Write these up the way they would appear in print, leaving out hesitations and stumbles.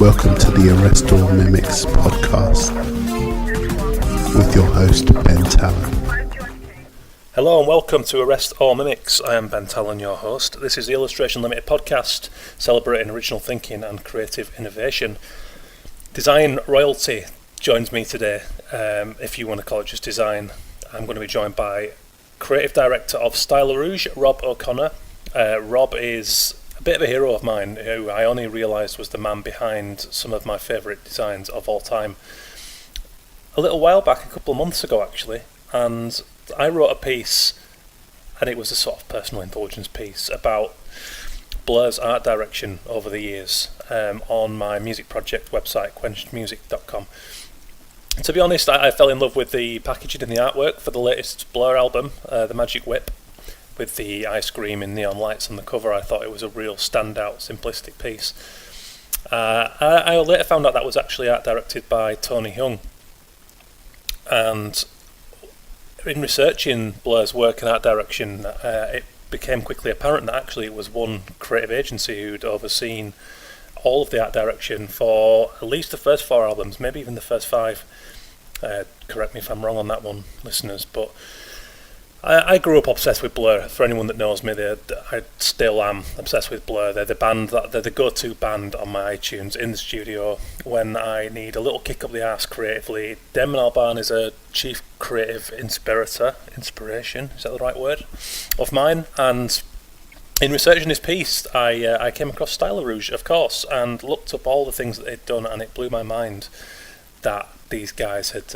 Welcome to the Arrest All Mimics podcast with your host Ben Talon. Hello and welcome to Arrest All Mimics. I am Ben Talon, your host. This is the Illustration Limited podcast celebrating original thinking and creative innovation. Design royalty joins me today. If you want to call it just design, I'm going to be joined by creative director of Stylorouge, Rob O'Connor. Rob is a bit of a hero of mine, who I only realised was the man behind some of my favourite designs of all time. A little while back, a couple of months ago actually, and I wrote a piece, and it was a sort of personal indulgence piece about Blur's art direction over the years on my music project website, quenchedmusic.com. To be honest, I fell in love with the packaging and the artwork for the latest Blur album, The Magic Whip, with the ice cream and neon lights on the cover. I thought it was a real standout, simplistic piece. I later found out that was actually art directed by Tony Young, and in researching Blur's work and art direction, it became quickly apparent that actually it was one creative agency who'd overseen all of the art direction for at least the first 4 albums, maybe even the first 5. Correct me if I'm wrong on that one, listeners, but I grew up obsessed with Blur. For anyone that knows me, I still am obsessed with Blur. They're the go-to band on my iTunes in the studio when I need a little kick up the arse creatively. Damon Albarn is a chief creative inspiration, is that the right word, of mine. And in researching this piece, I came across Stylorouge, of course, and looked up all the things that they'd done, and it blew my mind that these guys had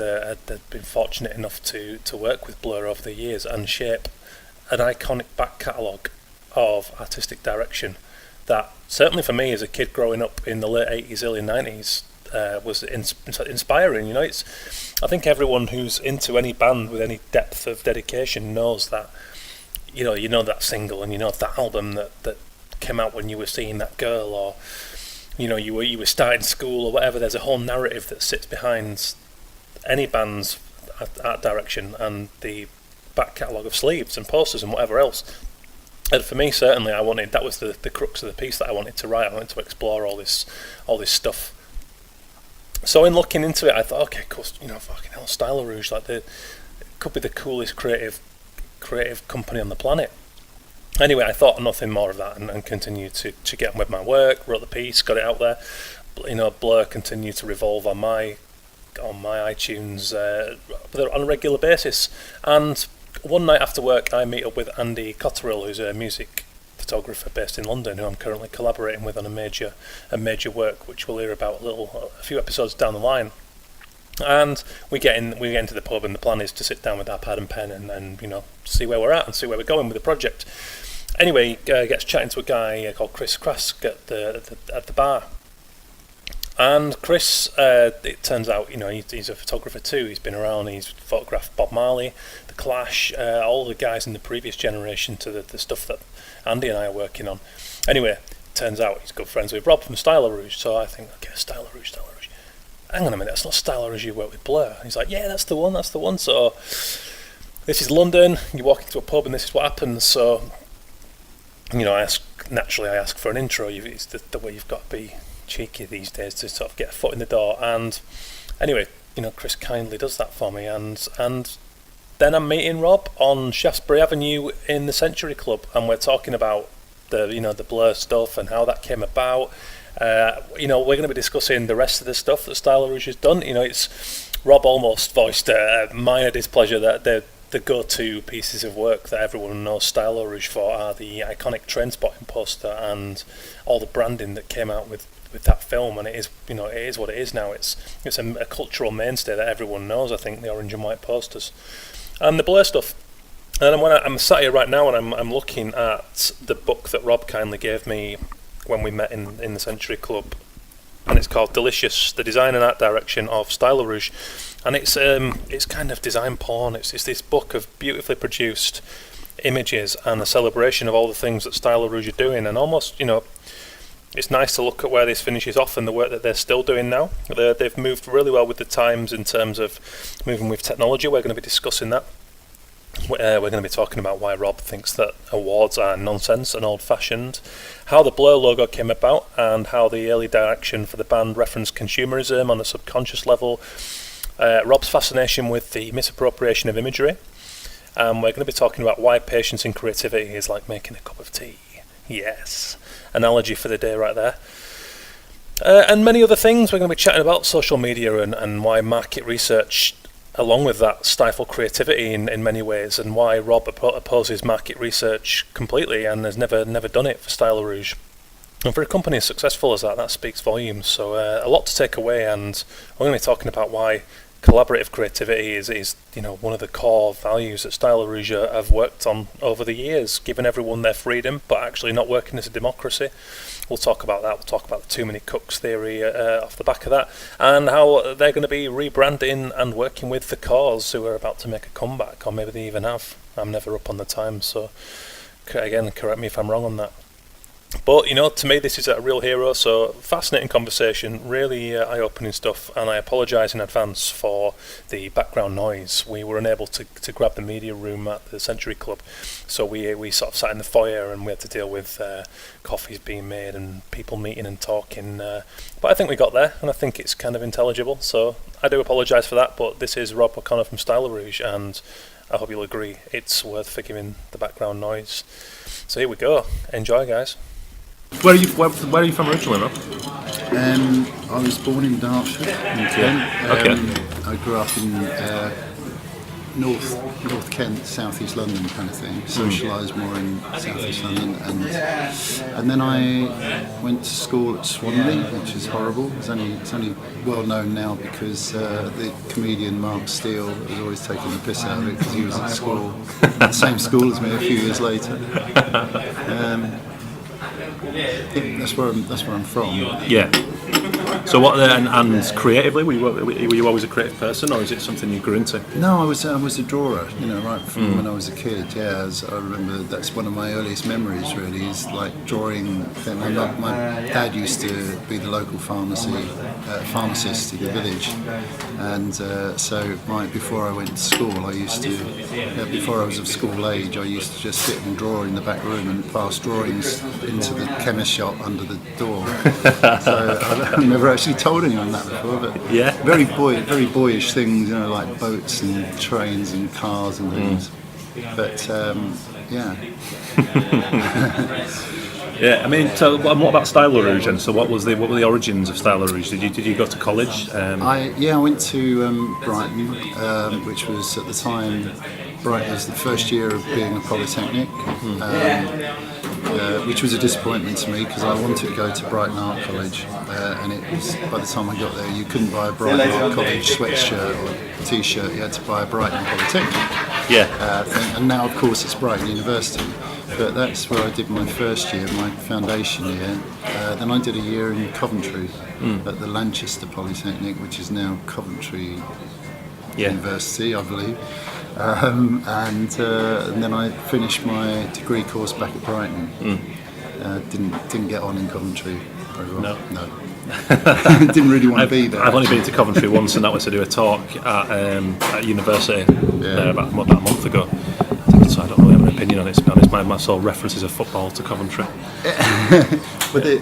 been fortunate enough to work with Blur over the years and shape an iconic back catalogue of artistic direction that, certainly for me as a kid growing up in the late 80s, early 90s, was inspiring. You know, I think everyone who's into any band with any depth of dedication knows that, you know that single and you know that album that came out when you were seeing that girl, or you were starting school or whatever. There's a whole narrative that sits behind any band's art direction and the back catalogue of sleeves and posters and whatever else. And for me, certainly, that was the crux of the piece that I wanted to write. I wanted to explore all this stuff. So in looking into it, I thought, okay, of course, fucking hell, Stylorouge, it could be the coolest creative company on the planet. Anyway, I thought nothing more of that and continued to get on with my work, wrote the piece, got it out there. Blur continued to revolve on my iTunes on a regular basis. And one night after work, I meet up with Andy Cotterill, who's a music photographer based in London, who I'm currently collaborating with on a major work, which we'll hear about a few episodes down the line. And we get into the pub, and the plan is to sit down with our pad and pen and see where we're at and see where we're going with the project. Anyway, gets chatting to a guy called Chris Krask at the bar. And Chris, it turns out, he's a photographer too. He's been around. He's photographed Bob Marley, The Clash, all the guys in the previous generation to the stuff that Andy and I are working on. Anyway, turns out he's good friends with Rob from Stylorouge. So I think, okay, Stylorouge. Hang on a minute, that's not Stylorouge you work with Blur. And he's like, yeah, that's the one. So this is London. You walk into a pub and this is what happens. So I ask for an intro. It's the way you've got to be cheeky these days to sort of get a foot in the door. And anyway, Chris kindly does that for me, and then I'm meeting Rob on Shaftesbury Avenue in the Century Club, and we're talking about the Blur stuff and how that came about. We're going to be discussing the rest of the stuff that Stylorouge has done. It's Rob almost voiced a minor displeasure that the go-to pieces of work that everyone knows Stylorouge for are the iconic Trainspotting poster and all the branding that came out with that film, and it is what it is now. It's a cultural mainstay that everyone knows, I think, the orange and white posters and the Blur stuff. And when I'm sat here right now and I'm looking at the book that Rob kindly gave me when we met in the Century Club, and it's called Delicious: The Design and Art Direction of Stylorouge, and it's kind of design porn. It's this book of beautifully produced images and a celebration of all the things that Stylorouge are doing, and almost it's nice to look at where this finishes off and the work that they're still doing now. They've moved really well with the times in terms of moving with technology. We're going to be discussing that. We're going to be talking about why Rob thinks that awards are nonsense and old-fashioned, how the Blur logo came about, and how the early direction for the band referenced consumerism on a subconscious level, Rob's fascination with the misappropriation of imagery, and we're going to be talking about why patience in creativity is like making a cup of tea. Yes, analogy for the day right there. And many other things. We're going to be chatting about social media and why market research, along with that, stifle creativity in many ways, and why Rob opposes market research completely and has never done it for Stylorouge. And for a company as successful as that speaks volumes. So a lot to take away, and we're going to be talking about why collaborative creativity is one of the core values that Stylorouge have worked on over the years, giving everyone their freedom, but actually not working as a democracy. We'll talk about that. We'll talk about the too many cooks theory off the back of that, and how they're going to be rebranding and working with the Cause, who are about to make a comeback, or maybe they even have. I'm never up on the time, so again, correct me if I'm wrong on that. But to me, this is a real hero. So fascinating conversation, really eye-opening stuff, and I apologise in advance for the background noise. We were unable to grab the media room at the Century Club, so we sort of sat in the foyer and we had to deal with coffees being made and people meeting and talking. But I think we got there, and I think it's kind of intelligible. So I do apologise for that. But this is Rob O'Connor from Stylorouge, and I hope you'll agree it's worth forgiving the background noise. So here we go. Enjoy, guys. Where are you from originally, Rob? I was born in Dartford, in Kent. I grew up in North Kent, South East London kind of thing. Socialised more in South East London, and then I went to school at Swanley, which is horrible. It's only well known now because the comedian Mark Steele was always taking the piss out of it because he was at school, the same school as me a few years later. That's where I'm from. Yeah. So what? And creatively, were you always a creative person, or is it something you grew into? No, I was a drawer. Right from when I was a kid. Yeah, I remember that's one of my earliest memories. Really, is like drawing. My dad used to be the local pharmacist in the village, and so before I went to school, before I was of school age, I used to just sit and draw in the back room and pass drawings into the chemist shop under the door. So I've never actually told anyone that before, but yeah, very boyish things, like boats and trains and cars and things. But yeah. Yeah, I mean, so what about Stylorouge? And so what were the origins of Stylorouge? Did you go to college? I went to Brighton, which was at the time Brighton was the first year of being a polytechnic. Which was a disappointment to me because I wanted to go to Brighton Art College, and it was, by the time I got there, you couldn't buy a Brighton Art College sweatshirt or t-shirt. You had to buy a Brighton Polytechnic thing. And now, of course, it's Brighton University. But that's where I did my first year, my foundation year. Then I did a year in Coventry at the Lanchester Polytechnic, which is now Coventry University, I believe. And then I finished my degree course back at Brighton. Didn't get on in Coventry very well. No. Didn't really want to be there. I've only been to Coventry once, and that was to do a talk at university about a month ago. So I don't really have an opinion on it, to be honest. My sole references of football to Coventry. But the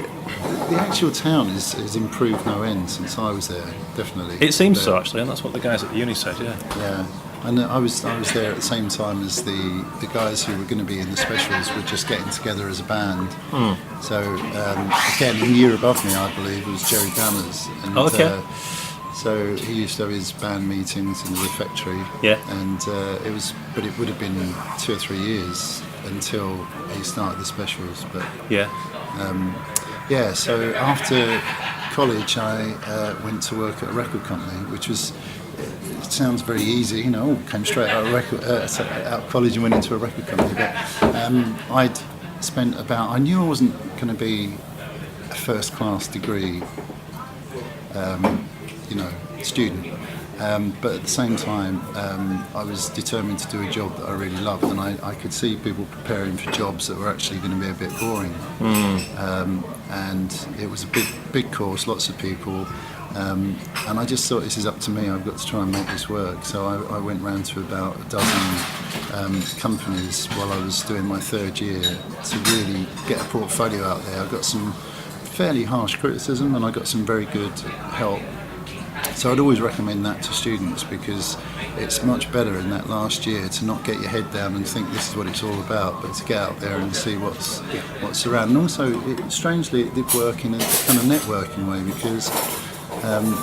actual town has improved no end since I was there, definitely. It seems so, actually, and that's what the guys at the uni said, Yeah. And I was there at the same time as the guys who were going to be in the specials were just getting together as a band. So again, a year above me, I believe, was Jerry Dammers. And, so he used to have his band meetings in the refectory. Yeah. And it would have been 2 or 3 years until he started the specials. But so after college, I went to work at a record company, which was. It sounds very easy, came straight out of college and went into a record company. But I'd spent I knew I wasn't going to be a first-class degree, student. But at the same time, I was determined to do a job that I really loved, and I could see people preparing for jobs that were actually going to be a bit boring. And it was a big course, lots of people. And I just thought, this is up to me, I've got to try and make this work. So I went round to about a dozen companies while I was doing my third year to really get a portfolio out there. I got some fairly harsh criticism and I got some very good help. So I'd always recommend that to students, because it's much better in that last year to not get your head down and think this is what it's all about, but to get out there and see what's around. And also, strangely, it did work in a kind of networking way, because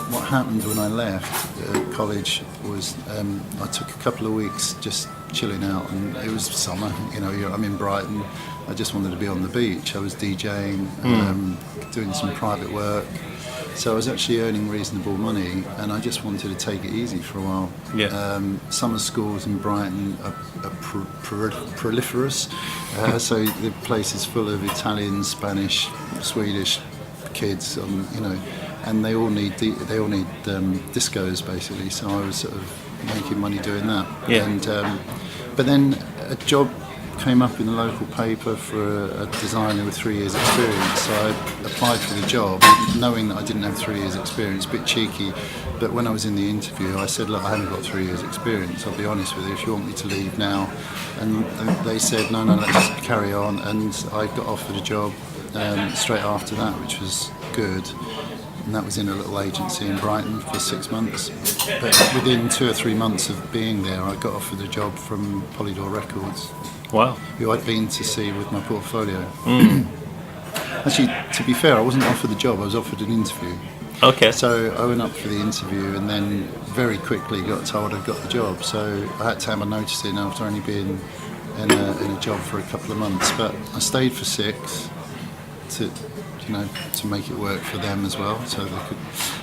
what happened when I left college was I took a couple of weeks just chilling out, and it was summer, I'm in Brighton. I just wanted to be on the beach. I was DJing, doing some private work. So I was actually earning reasonable money, and I just wanted to take it easy for a while. Yeah. Summer schools in Brighton are proliferous, so the place is full of Italian, Spanish, Swedish kids, and they all need discos basically. So I was sort of making money doing that. Yeah. And but then a job came up in the local paper for a designer with 3 years experience, so I applied for the job knowing that I didn't have 3 years experience, a bit cheeky, but when I was in the interview I said, look, I haven't got 3 years experience, I'll be honest with you, if you want me to leave now. And they said, no, let's carry on, and I got offered a job straight after that, which was good. And that was in a little agency in Brighton for 6 months. But within 2 or 3 months of being there, I got offered a job from Polydor Records. Wow. Who I'd been to see with my portfolio. Actually, to be fair, I wasn't offered the job, I was offered an interview. Okay. So I went up for the interview and then very quickly got told I'd got the job. So I had to have my notice in after only being in a job for a couple of months. But I stayed for 6 to make it work for them as well. So they could.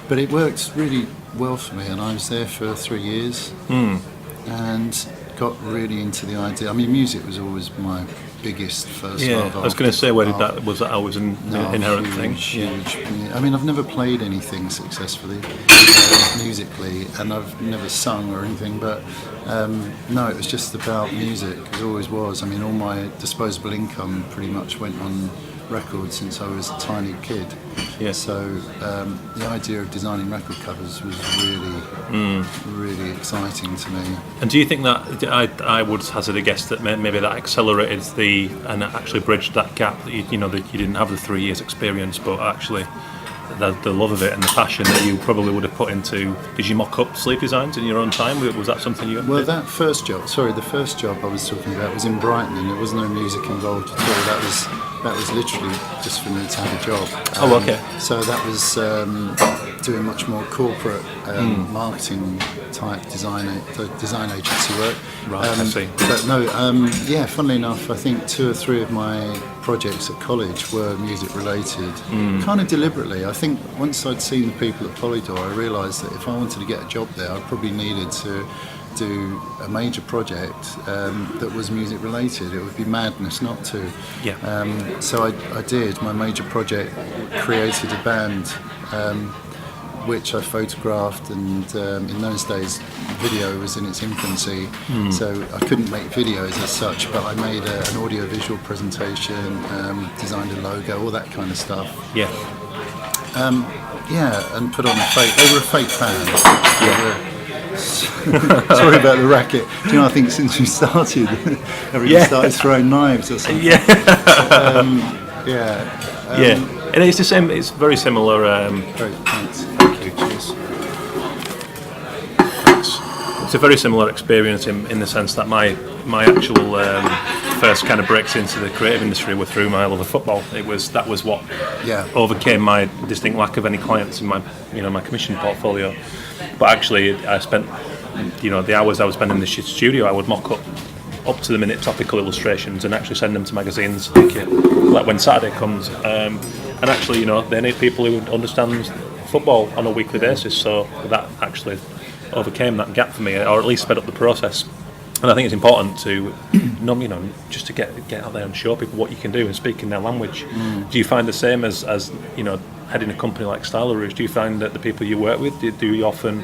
But it worked really well for me, and I was there for 3 years. And got really into the idea. I mean, music was always my biggest first love. I was going to say, where did that, was that always an inherent thing? Huge. I mean, I've never played anything successfully musically, and I've never sung or anything, but no, it was just about music. It always was. I mean, all my disposable income pretty much went on records since I was a tiny kid. Yeah. So the idea of designing record covers was really exciting to me. And do you think that, I would hazard a guess that maybe that accelerated and actually bridged that gap, that you didn't have the 3 years experience, but actually the love of it and the passion that you probably would have put into. Did you mock up sleeve designs in your own time? Was that something you did? Well, the first job I was talking about was in Brighton, and there was no music involved at all. That was literally just for me to have a job. Oh, okay. So that was doing much more corporate marketing type design agency work. Right, I see. But no, funnily enough, I think 2 or 3 of my projects at college were music related, kind of deliberately. I think once I'd seen the people at Polydor, I realised that if I wanted to get a job there, I probably needed to do a major project that was music related. It would be madness not to. Yeah. So I did. My major project created a band which I photographed, and in those days video was in its infancy, so I couldn't make videos as such, but I made an audio-visual presentation, designed a logo, all that kind of stuff. Yeah. And put on they were a fake band. Sorry about the racket. Do you know, I think since we started, everyone started throwing knives or something. And it's the same. It's very similar. Great, thanks. Thank you. Cheers. It's a very similar experience in the sense that my actual first kind of breaks into the creative industry were through my love of football. That was what overcame my distinct lack of any clients in my my commission portfolio. But actually, I spent the hours I was spending in the studio, I would mock up to the minute topical illustrations and actually send them to magazines, like when Saturday comes. And actually, they need people who understand football on a weekly basis. So that actually overcame that gap for me, or at least sped up the process. And I think it's important to, just to get out there and show people what you can do and speak in their language. Do you find the same as heading a company like Stylorouge? Do you find that the people you work with, do you often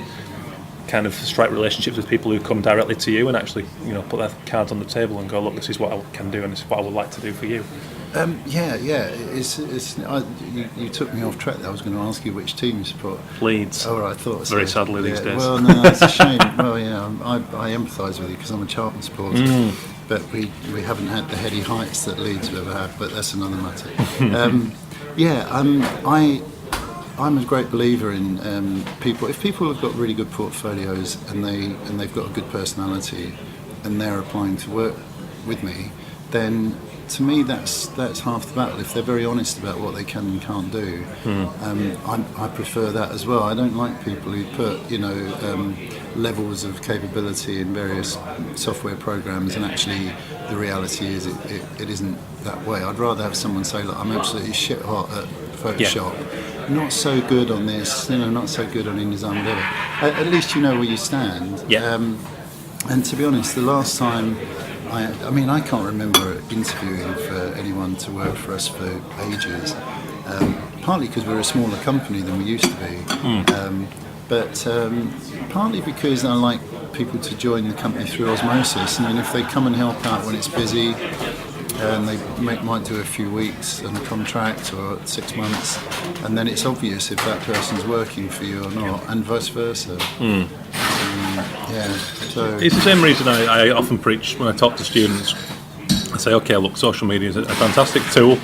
kind of strike relationships with people who come directly to you and actually, put their cards on the table and go, look, this is what I can do and this is what I would like to do for you. You took me off track there. I was going to ask you which team you support. Leeds. Oh, right, I thought so. Very sadly these days. Well, no, it's a shame. Well, yeah, I empathise with you because I'm a Charlton supporter. But we haven't had the heady heights that Leeds have ever had, but that's another matter. I'm a great believer in people. If people have got really good portfolios and they've got a good personality and they're applying to work with me, then to me that's half the battle. If they're very honest about what they can and can't do, I prefer that as well. I don't like people who put levels of capability in various software programs and actually the reality is it isn't that way. I'd rather have someone say, look, I'm absolutely shit hot at Photoshop, not so good on this, not so good on InDesign, whatever. At least you know where you stand. And to be honest, the last time I can't remember interviewing for anyone to work for us for ages, partly because we're a smaller company than we used to be, but partly because I like people to join the company through osmosis. I mean, if they come and help out when it's busy, and they might do a few weeks on a contract or 6 months, and then it's obvious if that person's working for you or not, and vice versa. So it's the same reason I often preach when I talk to students. I say, okay, look, social media is a fantastic tool,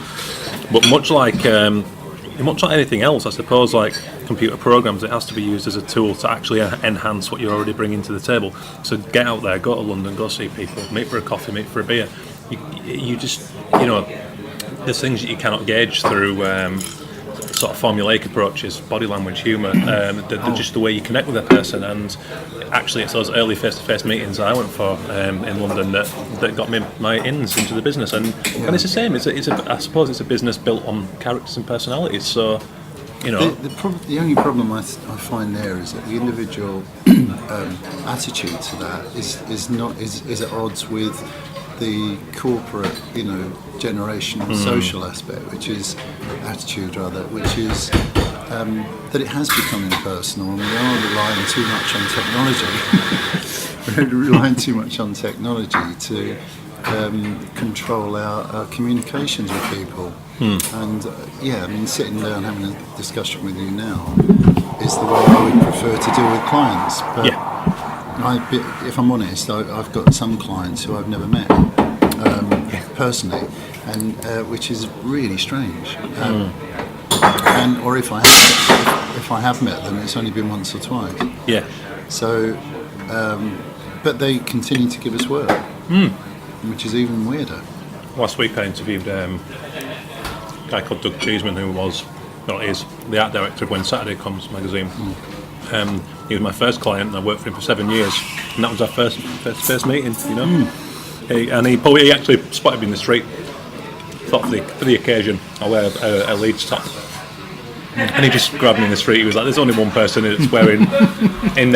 but much like anything else, I suppose, like computer programs, it has to be used as a tool to actually enhance what you're already bringing to the table. So get out there, go to London, go see people, meet for a coffee, meet for a beer. You just, there's things that you cannot gauge through sort of formulaic approaches, body language, humour, just the way you connect with a person. And actually it's those early face-to-face meetings I went for in London that got me my ins into the business. And it's the same, I suppose it's a business built on characters and personalities, so the only problem I find there is that the individual attitude to that is at odds with the corporate, generational social aspect, which is that it has become impersonal, and we are relying too much on technology. We're relying too much on technology to control our communications with people. And sitting down having a discussion with you now is the way I would prefer to deal with clients. But if I'm honest, I've got some clients who I've never met personally, and which is really strange. Or if I have met them, it's only been once or twice. So, but they continue to give us work, which is even weirder. Last week I interviewed a guy called Doug Cheeseman, who is the art director of When Saturday Comes magazine. He was my first client, and I worked for him for 7 years, and that was our first meeting. And he actually spotted me in the street. Thought for the occasion I wear a Leeds top, and he just grabbed me in the street. He was like, "There's only one person that's wearing in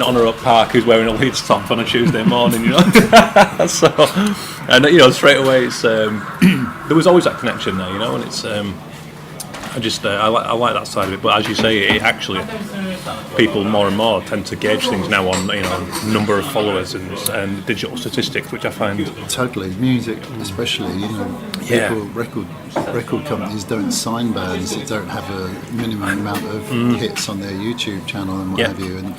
Honour Up Park who's wearing a Leeds top on a Tuesday morning." So, and straight away it's there was always that connection there, and it's I like that side of it. But as you say, it actually people more and more tend to gauge things now on number of followers and digital statistics, which I find totally music, especially record companies don't sign bands that don't have a minimum amount of hits on their YouTube channel and what have you, and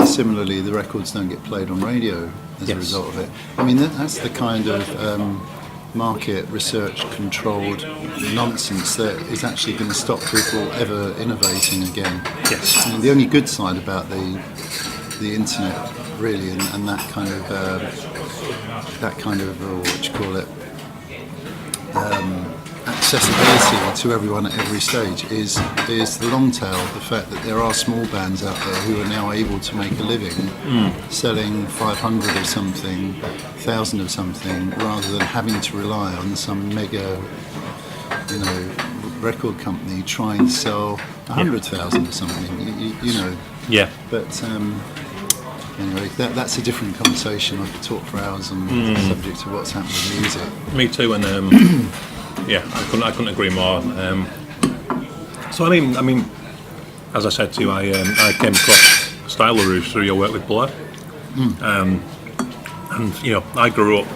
similarly the records don't get played on radio as a result of it. I mean that's the kind of market research controlled nonsense that is actually going to stop people ever innovating again. I mean, the only good side about the internet really and that kind of what you call it accessibility to everyone at every stage is the long tail, the fact that there are small bands out there who are now able to make a living selling 500 of something, 1,000 of something, rather than having to rely on some mega record company trying to sell 100,000 of something, but anyway, that's a different conversation. I could talk for hours on the subject of what's happening with music. Me too, and I couldn't agree more. So I mean, as I said to you, I came across Stylorouge through your work with Blur. And I grew up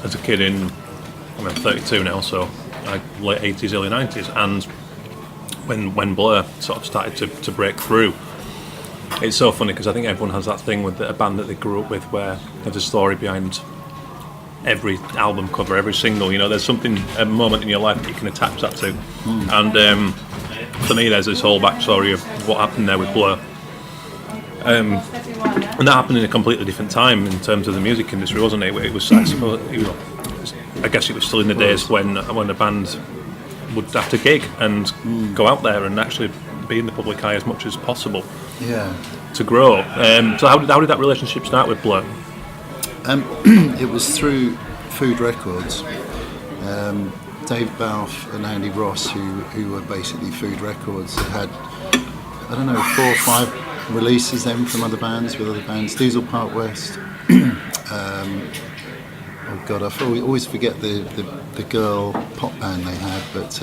as a kid I'm 32 now, so late 80s, early 90s, and when Blur sort of started to break through, it's so funny because I think everyone has that thing with a band that they grew up with where there's a story behind every album cover, every single, there's a moment in your life that you can attach that to. And for me, there's this whole backstory of what happened there with Blur. And that happened in a completely different time in terms of the music industry, wasn't it? It was, I guess it was still in the days when a band would have to gig and go out there and actually be in the public eye as much as possible to grow. So how did that relationship start with Blur? It was through Food Records. Dave Balfe and Andy Ross, who were basically Food Records, had 4 or 5 releases then from other bands, Diesel Park West. I always forget the girl pop band they had, but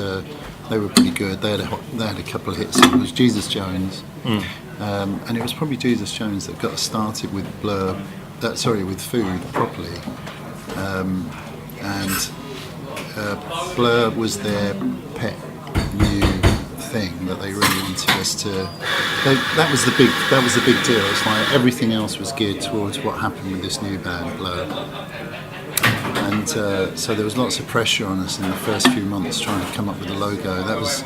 they were pretty good. They had a couple of hit singles. Jesus Jones, and it was probably Jesus Jones that got us started with Blur. With Food properly, and Blur was their pet new thing that they really wanted us to. That was the big deal. It's like everything else was geared towards what happened with this new band, Blur. And so there was lots of pressure on us in the first few months trying to come up with a logo. That was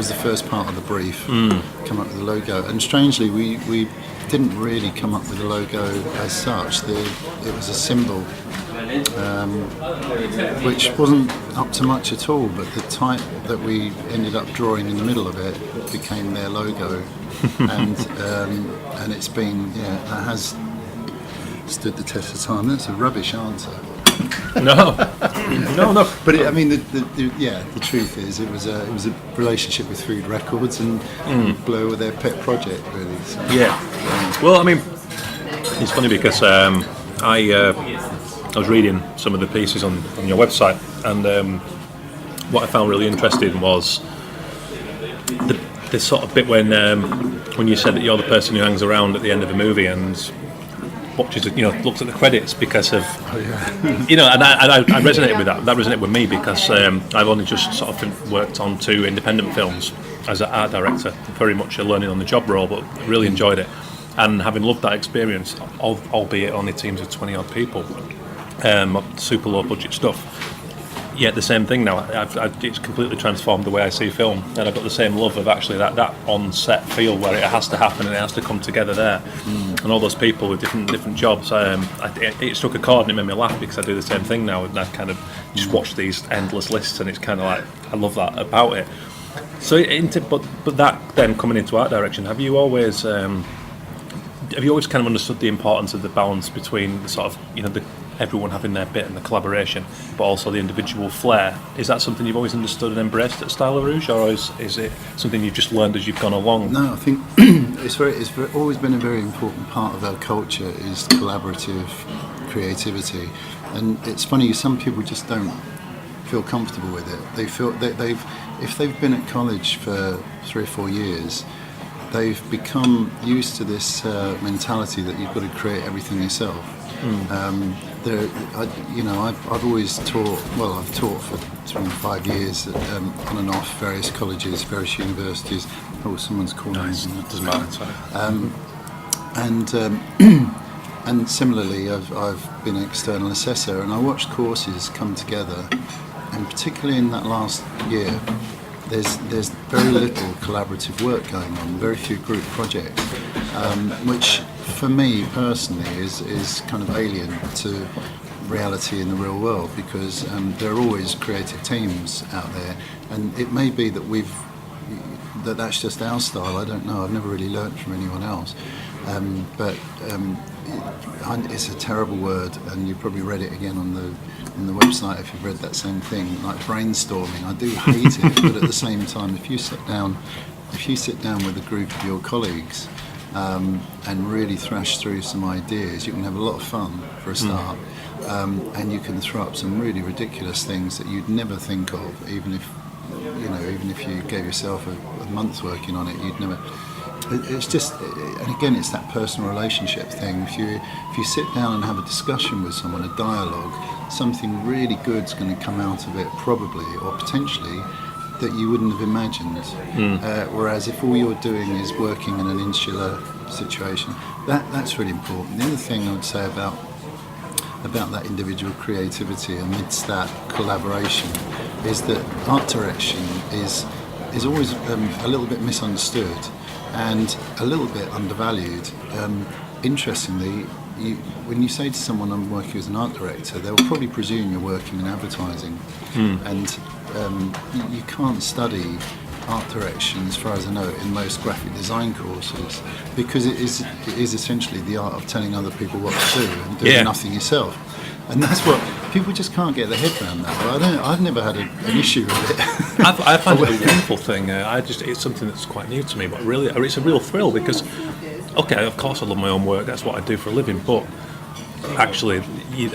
the first part of the brief. Come up with a logo, and strangely we didn't really come up with a logo as such. It was a symbol, which wasn't up to much at all, but the type that we ended up drawing in the middle of it became their logo. And it's been, that has stood the test of time. That's a rubbish answer. No. But the truth is, it was a relationship with Food Records, and Blur were their pet project, really. So. Yeah. Well, I mean, it's funny because I was reading some of the pieces on your website, and what I found really interesting was the sort of bit when you said that you're the person who hangs around at the end of a movie and watches, looks at the credits because of, and I resonated with that. That resonated with me because I've only just sort of worked on 2 independent films as an art director, very much a learning on the job role, but really enjoyed it. And having loved that experience, albeit only teams of 20 odd people, super low budget stuff. Yet the same thing now. It's completely transformed the way I see film, and I've got the same love of actually that on-set feel where it has to happen and it has to come together there. And all those people with different jobs. It struck a chord and it made me laugh because I do the same thing now, and I kind of just watch these endless lists, and it's kind of like I love that about it. So, but that then coming into art direction, have you always kind of understood the importance of the balance between the sort of everyone having their bit and the collaboration, but also the individual flair? Is that something you've always understood and embraced at Stylorouge, or is it something you've just learned as you've gone along? No, I think it's always been a very important part of our culture is collaborative creativity, and it's funny, some people just don't feel comfortable with it. They feel that if they've been at college for 3 or 4 years, they've become used to this mentality that you've got to create everything yourself. I've always taught. Well, I've taught for 25 years on and off various colleges, various universities. Oh, someone's calling. Nice. Doesn't matter. And similarly, I've been an external assessor, and I watched courses come together, and particularly in that last year, there's very little collaborative work going on, very few group projects, which for me personally is kind of alien to reality in the real world, because there are always creative teams out there, and it may be that that's just our style. I don't know. I've never really learnt from anyone else, but it's a terrible word, and you probably read it again on the website if you've read that same thing, like brainstorming. I do hate it, but at the same time, if you sit down with a group of your colleagues and really thrash through some ideas, you can have a lot of fun for a start, and you can throw up some really ridiculous things that you'd never think of, even if you gave yourself a month working on it, you'd never. it's just, and again, it's that personal relationship thing. If you sit down and have a discussion with someone, a dialogue, something really good's going to come out of it, probably, or potentially, that you wouldn't have imagined. Whereas if all you're doing is working in an insular situation, that's really important. The other thing I would say about that individual creativity amidst that collaboration is that art direction is always a little bit misunderstood and a little bit undervalued. Interestingly, when you say to someone, I'm working as an art director, they'll probably presume you're working in advertising. And you can't study art direction, as far as I know, in most graphic design courses, because it is essentially the art of telling other people what to do and doing nothing yourself. And that's what people just can't get their head around that. But I've never had an issue with it. I find it a wonderful thing. It's something that's quite new to me, but really, it's a real thrill because, okay, of course I love my own work. That's what I do for a living, but actually,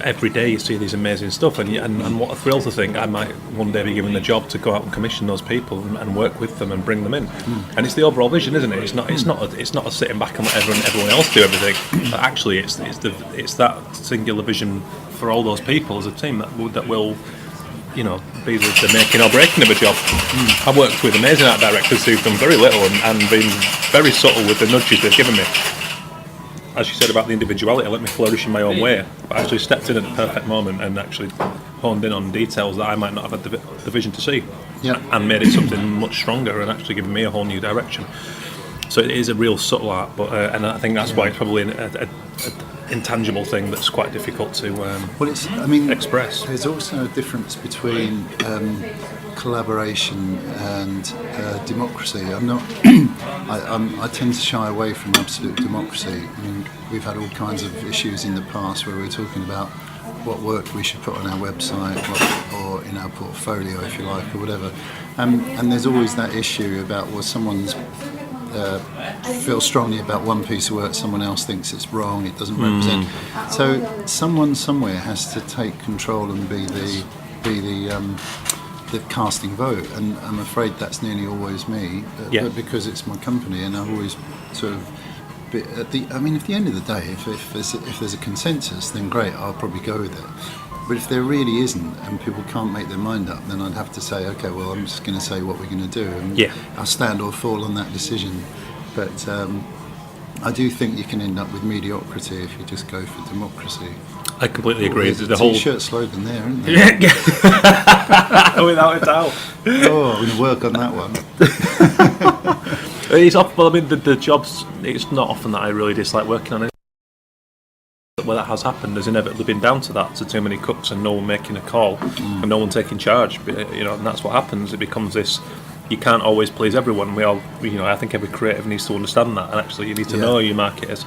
every day you see these amazing stuff, and what a thrill to think I might one day be given the job to go out and commission those people and work with them and bring them in. And it's the overall vision, isn't it? It's not a sitting back and let everyone else do everything. But actually, it's that singular vision for all those people as a team that will be the making or breaking of a job. I've worked with amazing art directors who've done very little and been very subtle with the nudges they've given me. As you said about the individuality, let me flourish in my own way. I actually stepped in at the perfect moment and actually honed in on details that I might not have had the vision to see, and made it something much stronger and actually given me a whole new direction. So it is a real subtle art, but and I think that's why it's probably an intangible thing that's quite difficult to express. There's also a difference between collaboration and democracy. I tend to shy away from absolute democracy. I mean, we've had all kinds of issues in the past where we're talking about what work we should put on our website or in our portfolio, if you like, or whatever. And there's always that issue about, well, someone's feels strongly about one piece of work, someone else thinks it's wrong, it doesn't represent. So someone somewhere has to take control and be the casting vote, and I'm afraid that's nearly always me, but because it's my company, and I've always sort of at the end of the day, if there's a consensus, then great, I'll probably go with it. But if there really isn't, and people can't make their mind up, then I'd have to say, okay, well, I'm just going to say what we're going to do, and I'll stand or fall on that decision. But I do think you can end up with mediocrity if you just go for democracy. I completely agree. There's a T-shirt slogan there, isn't there? Without a doubt. Oh, I'm going to work on that one. It's often, well, I mean, the jobs, it's not often that I really dislike working on it. Where that has happened has inevitably been down to that, to too many cooks and no one making a call and no one taking charge. And that's what happens. It becomes this. You can't always please everyone. I think every creative needs to understand that, and actually you need to know who your market is.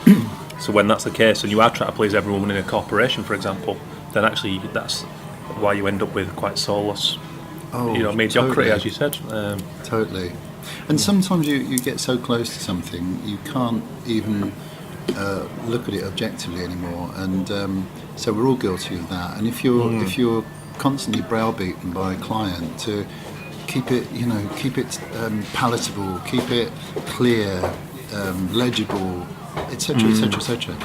So when that's the case, and you are trying to please everyone in a corporation, for example, then actually that's why you end up with quite soulless, mediocrity, totally. As you said. Totally. And sometimes you get so close to something you can't even look at it objectively anymore, and so we're all guilty of that. And if you're constantly browbeaten by a client to keep it palatable, keep it clear, legible, etc., etc., etc.,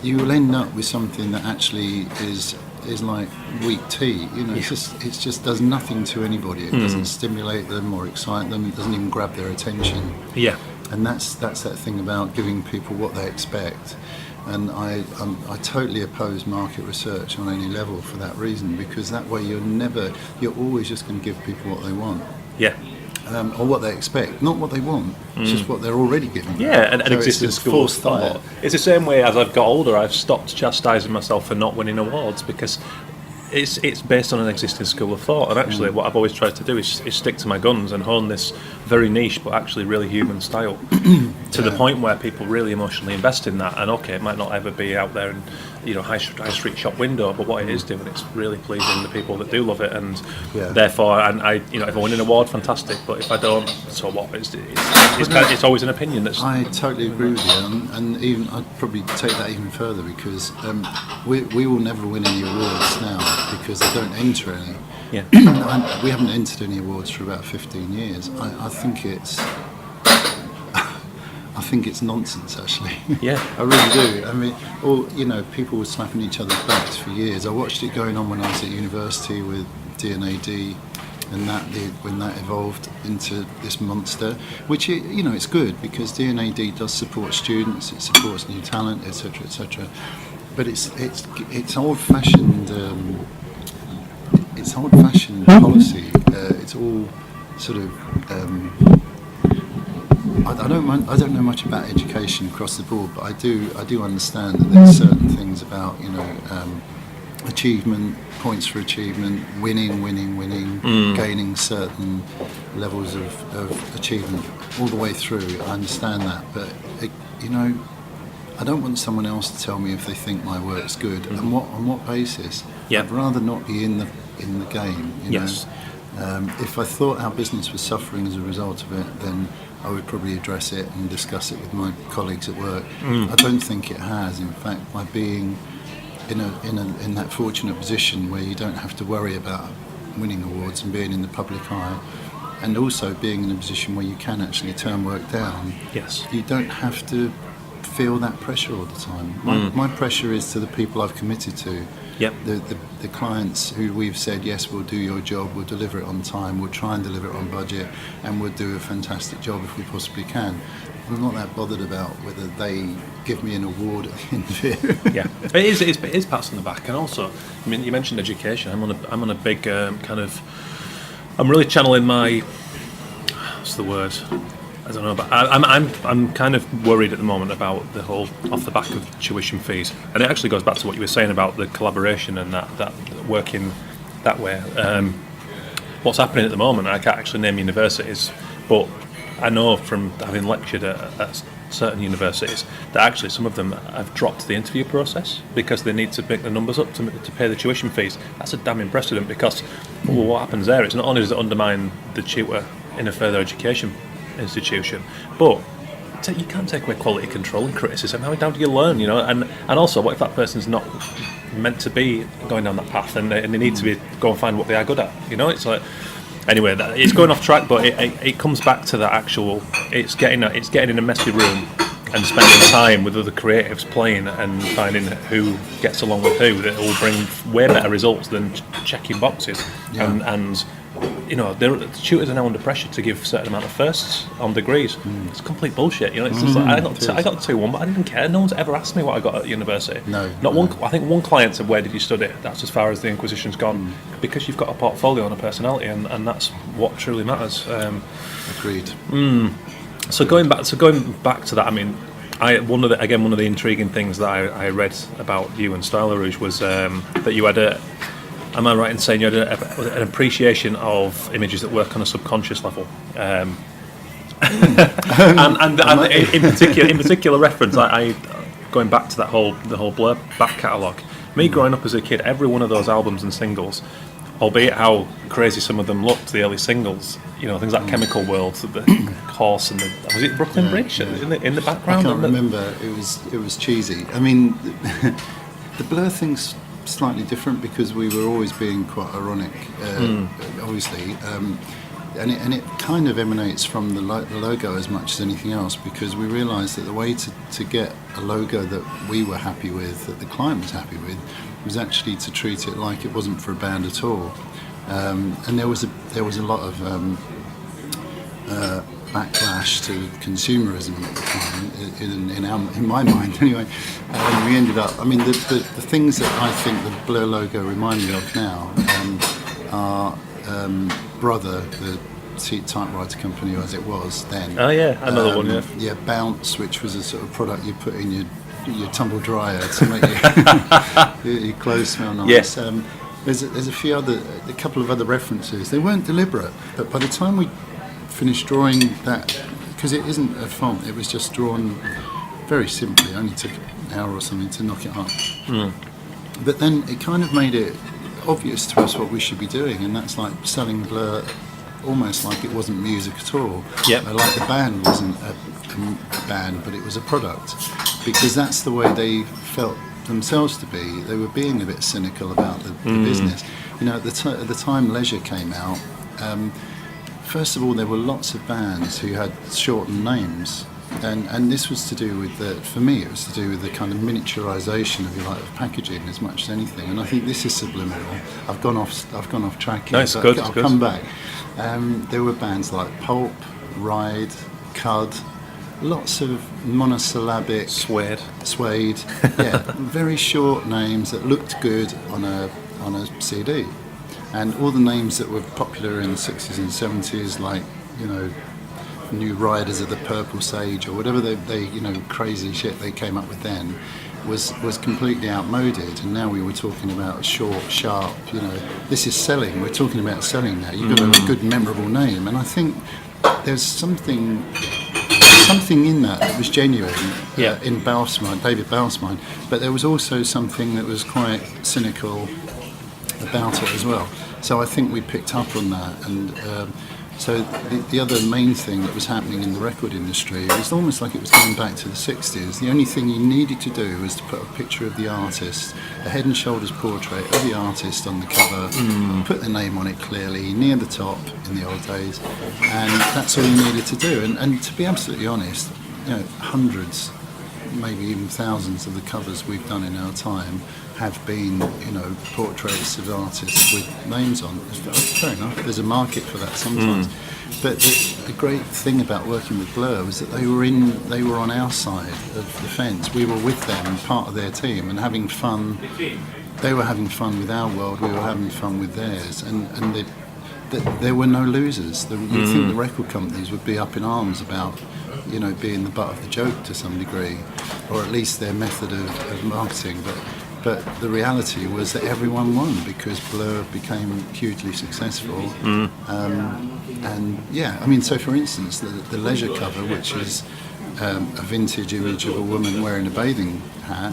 you will end up with something that actually is like weak tea. It just does nothing to anybody. It doesn't stimulate them or excite them. It doesn't even grab their attention. Yeah. And that's that thing about giving people what they expect. And I totally oppose market research on any level for that reason, because that way you're always just going to give people what they want. Yeah. Or what they expect, not what they want. It's just what they're already giving. Yeah, an existing school of thought. It's the same way as I've got older, I've stopped chastising myself for not winning awards, because it's based on an existing school of thought. And actually what I've always tried to do is stick to my guns and hone this very niche but actually really human style to the point where people really emotionally invest in that. And okay, it might not ever be out there in high street shop window, but what it is doing, it's really pleasing the people that do love it. And therefore, and I if I win an award, fantastic, but if I don't, so what? It's always an opinion. I totally agree with you, and even I'd probably take that even further, because we will never win any awards now because they don't enter any. Yeah. We haven't entered any awards for about 15 years. I think it's I think it's nonsense, actually. Yeah. I really do. I mean, people were slapping each other's backs for years. I watched it going on when I was at university with D&AD, and when that evolved into this monster, which it's good because D&AD does support students, it supports new talent, etc., etc. But it's old-fashioned. It's old-fashioned policy. It's all sort of. I don't know much about education across the board, but I do understand that there's certain things about achievement, points for achievement, winning, gaining certain levels of achievement all the way through. I understand that, but I don't want someone else to tell me if they think my work's good and on what basis. Yeah. I'd rather not be in the game. Yes. If I thought our business was suffering as a result of it, then I would probably address it and discuss it with my colleagues at work. I don't think it has. In fact, by being in that fortunate position where you don't have to worry about winning awards and being in the public eye, and also being in a position where you can actually turn work down, yes, you don't have to feel that pressure all the time. My pressure is to the people I've committed to. Yep. The clients who we've said, yes, we'll do your job, we'll deliver it on time, we'll try and deliver it on budget, and we'll do a fantastic job if we possibly can. I'm not that bothered about whether they give me an award at the end of it. Yeah, it is pats on the back, and also, I mean, you mentioned education. I'm on a big I'm really channeling my, what's the word? I don't know, but I'm kind of worried at the moment about the whole off the back of tuition fees, and it actually goes back to what you were saying about the collaboration and that working that way. What's happening at the moment, I can't actually name universities, but I know from having lectured at certain universities that actually some of them have dropped the interview process because they need to make the numbers up to pay the tuition fees. That's a damning precedent because what happens there is not only does it undermine the tutor in a further education institution, but you can't take away quality control and criticism. How do you learn, and also what if that person's not meant to be going down that path and they need to go and find what they are good at, it's like, anyway, it's going off track, but it comes back to that actual, it's getting in a messy room and spending time with other creatives playing and finding who gets along with who, that will bring way better results than checking boxes. And the tutors are now under pressure to give a certain amount of firsts on degrees. It's complete bullshit. It's just like, I got 2-1, but I didn't care. No one's ever asked me what I got at university. Not one. I think one client said, "Where did you study?" That's as far as the Inquisition's gone, because you've got a portfolio and a personality, and that's what truly matters. Agreed. So going back to that, I mean, one of the intriguing things that I read about you and Stylorouge was that you had am I right in saying you had an appreciation of images that work on a subconscious level? And in particular reference, I going back to the whole Blur back catalogue. Me growing up as a kid, every one of those albums and singles, albeit how crazy some of them looked, the early singles, things like Chemical World, the horse, and was it Brooklyn Bridge in the background? I can't remember. It was cheesy. I mean, the Blur thing's slightly different because we were always being quite ironic, obviously, and it kind of emanates from the logo as much as anything else, because we realised that the way to get a logo that we were happy with, that the client was happy with, was actually to treat it like it wasn't for a band at all. And there was a lot of backlash to consumerism at the time, in my mind anyway. And we ended up, I mean, the things that I think the Blur logo remind me of now are Brother, the typewriter company as it was then. Oh yeah, another one, yeah. Yeah, Bounce, which was a sort of product you put in your tumble dryer to make your clothes smell nice. Yes. There's a couple of other references. They weren't deliberate, but by the time we finished drawing that, because it isn't a font, it was just drawn very simply. It only took an hour or something to knock it up. But then it kind of made it obvious to us what we should be doing, and that's like selling Blur almost like it wasn't music at all. Yep. Like the band wasn't a band, but it was a product, because that's the way they felt themselves to be. They were being a bit cynical about the business. At the time Leisure came out, first of all, there were lots of bands who had shortened names. And this was to do with for me, it was to do with the kind of miniaturisation, if you like, of packaging as much as anything. And I think this is subliminal. I've gone off track here. No, it's good. I'll come back. There were bands like Pulp, Ride, Cud, lots of monosyllabic. Suede. Yeah, very short names that looked good on a CD. And all the names that were popular in the 60s and 70s, like, you know, New Riders of the Purple Sage or whatever they you know, crazy shit they came up with then, was completely outmoded. And now we were talking about short, sharp, you know, this is selling. We're talking about selling now. You've got a good, memorable name. And I think there's something in that was genuine in Balfe's mind, David Balfe's mind. But there was also something that was quite cynical about it as well. So I think we picked up on that, and so the other main thing that was happening in the record industry, it was almost like it was going back to the 60s. The only thing you needed to do was to put a picture of the artist, a head and shoulders portrait of the artist on the cover, put the name on it clearly, near the top in the old days, and that's all you needed to do. And to be absolutely honest, you know, hundreds, maybe even thousands of the covers we've done in our time have been, you know, portraits of artists with names on. Fair enough, there's a market for that sometimes. But the great thing about working with Blur was that they were on our side of the fence. We were with them, part of their team, and having fun. They were having fun with our world, we were having fun with theirs, and there were no losers. You'd think the record companies would be up in arms about, you know, being the butt of the joke to some degree, or at least their method of marketing. But the reality was that everyone won because Blur became hugely successful. And yeah, I mean, so for instance, the Leisure cover, which is a vintage image of a woman wearing a bathing hat,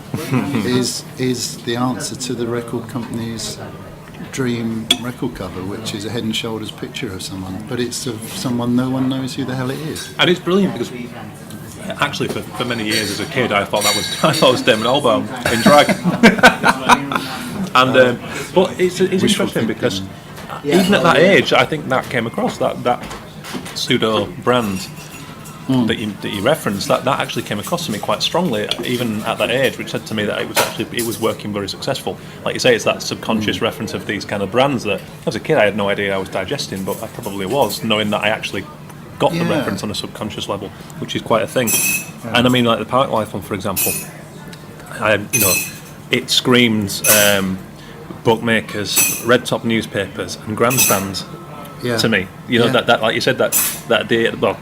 is the answer to the record company's dream record cover, which is a head and shoulders picture of someone, but it's of someone no one knows who the hell it is. And it's brilliant because actually for many years as a kid I thought that was Damon Albarn in drag. And but it's interesting because even at that age I think that came across, that pseudo brand that you referenced, that actually came across to me quite strongly even at that age, which said to me that it was working very successful. Like you say, it's that subconscious reference of these kind of brands that as a kid I had no idea I was digesting, but I probably was, knowing that I actually got the reference on a subconscious level, which is quite a thing. And I mean, like the Parklife one, for example, you know, it screams bookmakers, red top newspapers, and grandstands to me. You know, that like you said, that well,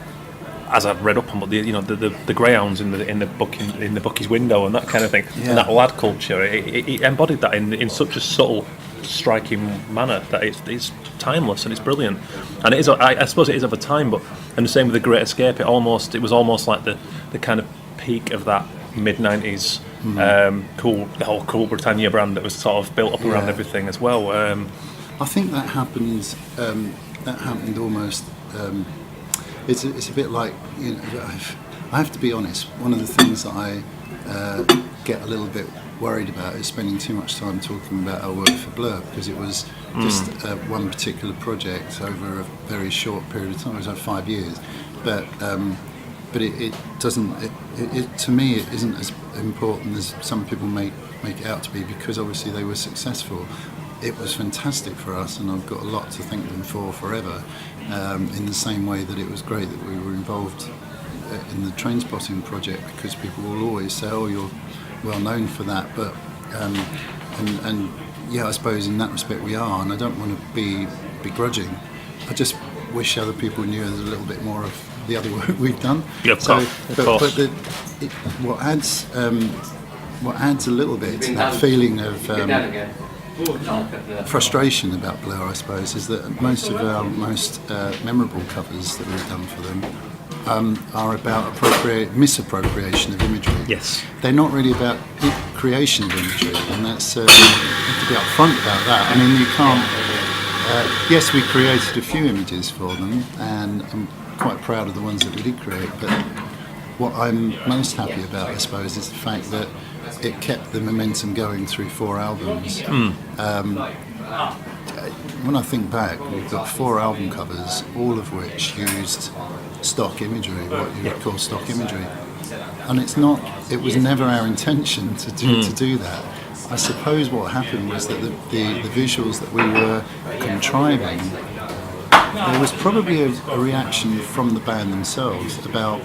as I've read up on, but the greyhounds in the bookie's window and that kind of thing, and that lad culture, it embodied that in such a subtle, striking manner that it's timeless and it's brilliant. And it is, I suppose it is of a time, but and the same with The Great Escape. It was almost like the kind of peak of that mid-90s the whole Cool Britannia brand that was sort of built up around everything as well. I think that happened almost. It's a bit like, you know, I have to be honest. One of the things that I get a little bit worried about is spending too much time talking about our work for Blur, because it was just one particular project over a very short period of time. It was like 5 years, but it doesn't. It to me it isn't as important as some people make it out to be, because obviously they were successful. It was fantastic for us, and I've got a lot to thank them for forever. In the same way that it was great that we were involved in the Trainspotting project, because people will always say, "Oh, you're well known for that," but and yeah, I suppose in that respect we are, and I don't want to be begrudging. I just wish other people knew there's a little bit more of the other work we've done. Yeah, of course. But what adds a little bit to that feeling of frustration about Blur, I suppose, is that most of our most memorable covers that we've done for them are about misappropriation of imagery. Yes. They're not really about creation of imagery, and that's you have to be upfront about that. I mean, you can't. Yes, we created a few images for them, and I'm quite proud of the ones that we did create. But what I'm most happy about, I suppose, is the fact that it kept the momentum going through 4 albums. when I think back, we've got 4 album covers, all of which used stock imagery, what you would call stock imagery. And it was never our intention to do that. I suppose what happened was that the visuals that we were contriving, there was probably a reaction from the band themselves about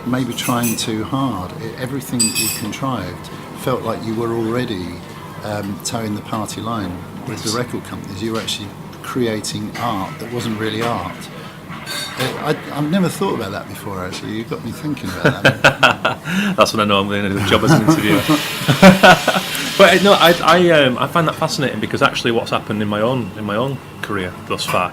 maybe trying too hard. Everything that you contrived felt like you were already towing the party line with the record companies. You were actually creating art that wasn't really art. I've never thought about that before, actually. You've got me thinking about that. That's when I know I'm going to do a job as an interviewer. But no, I find that fascinating, because actually what's happened in my own career thus far,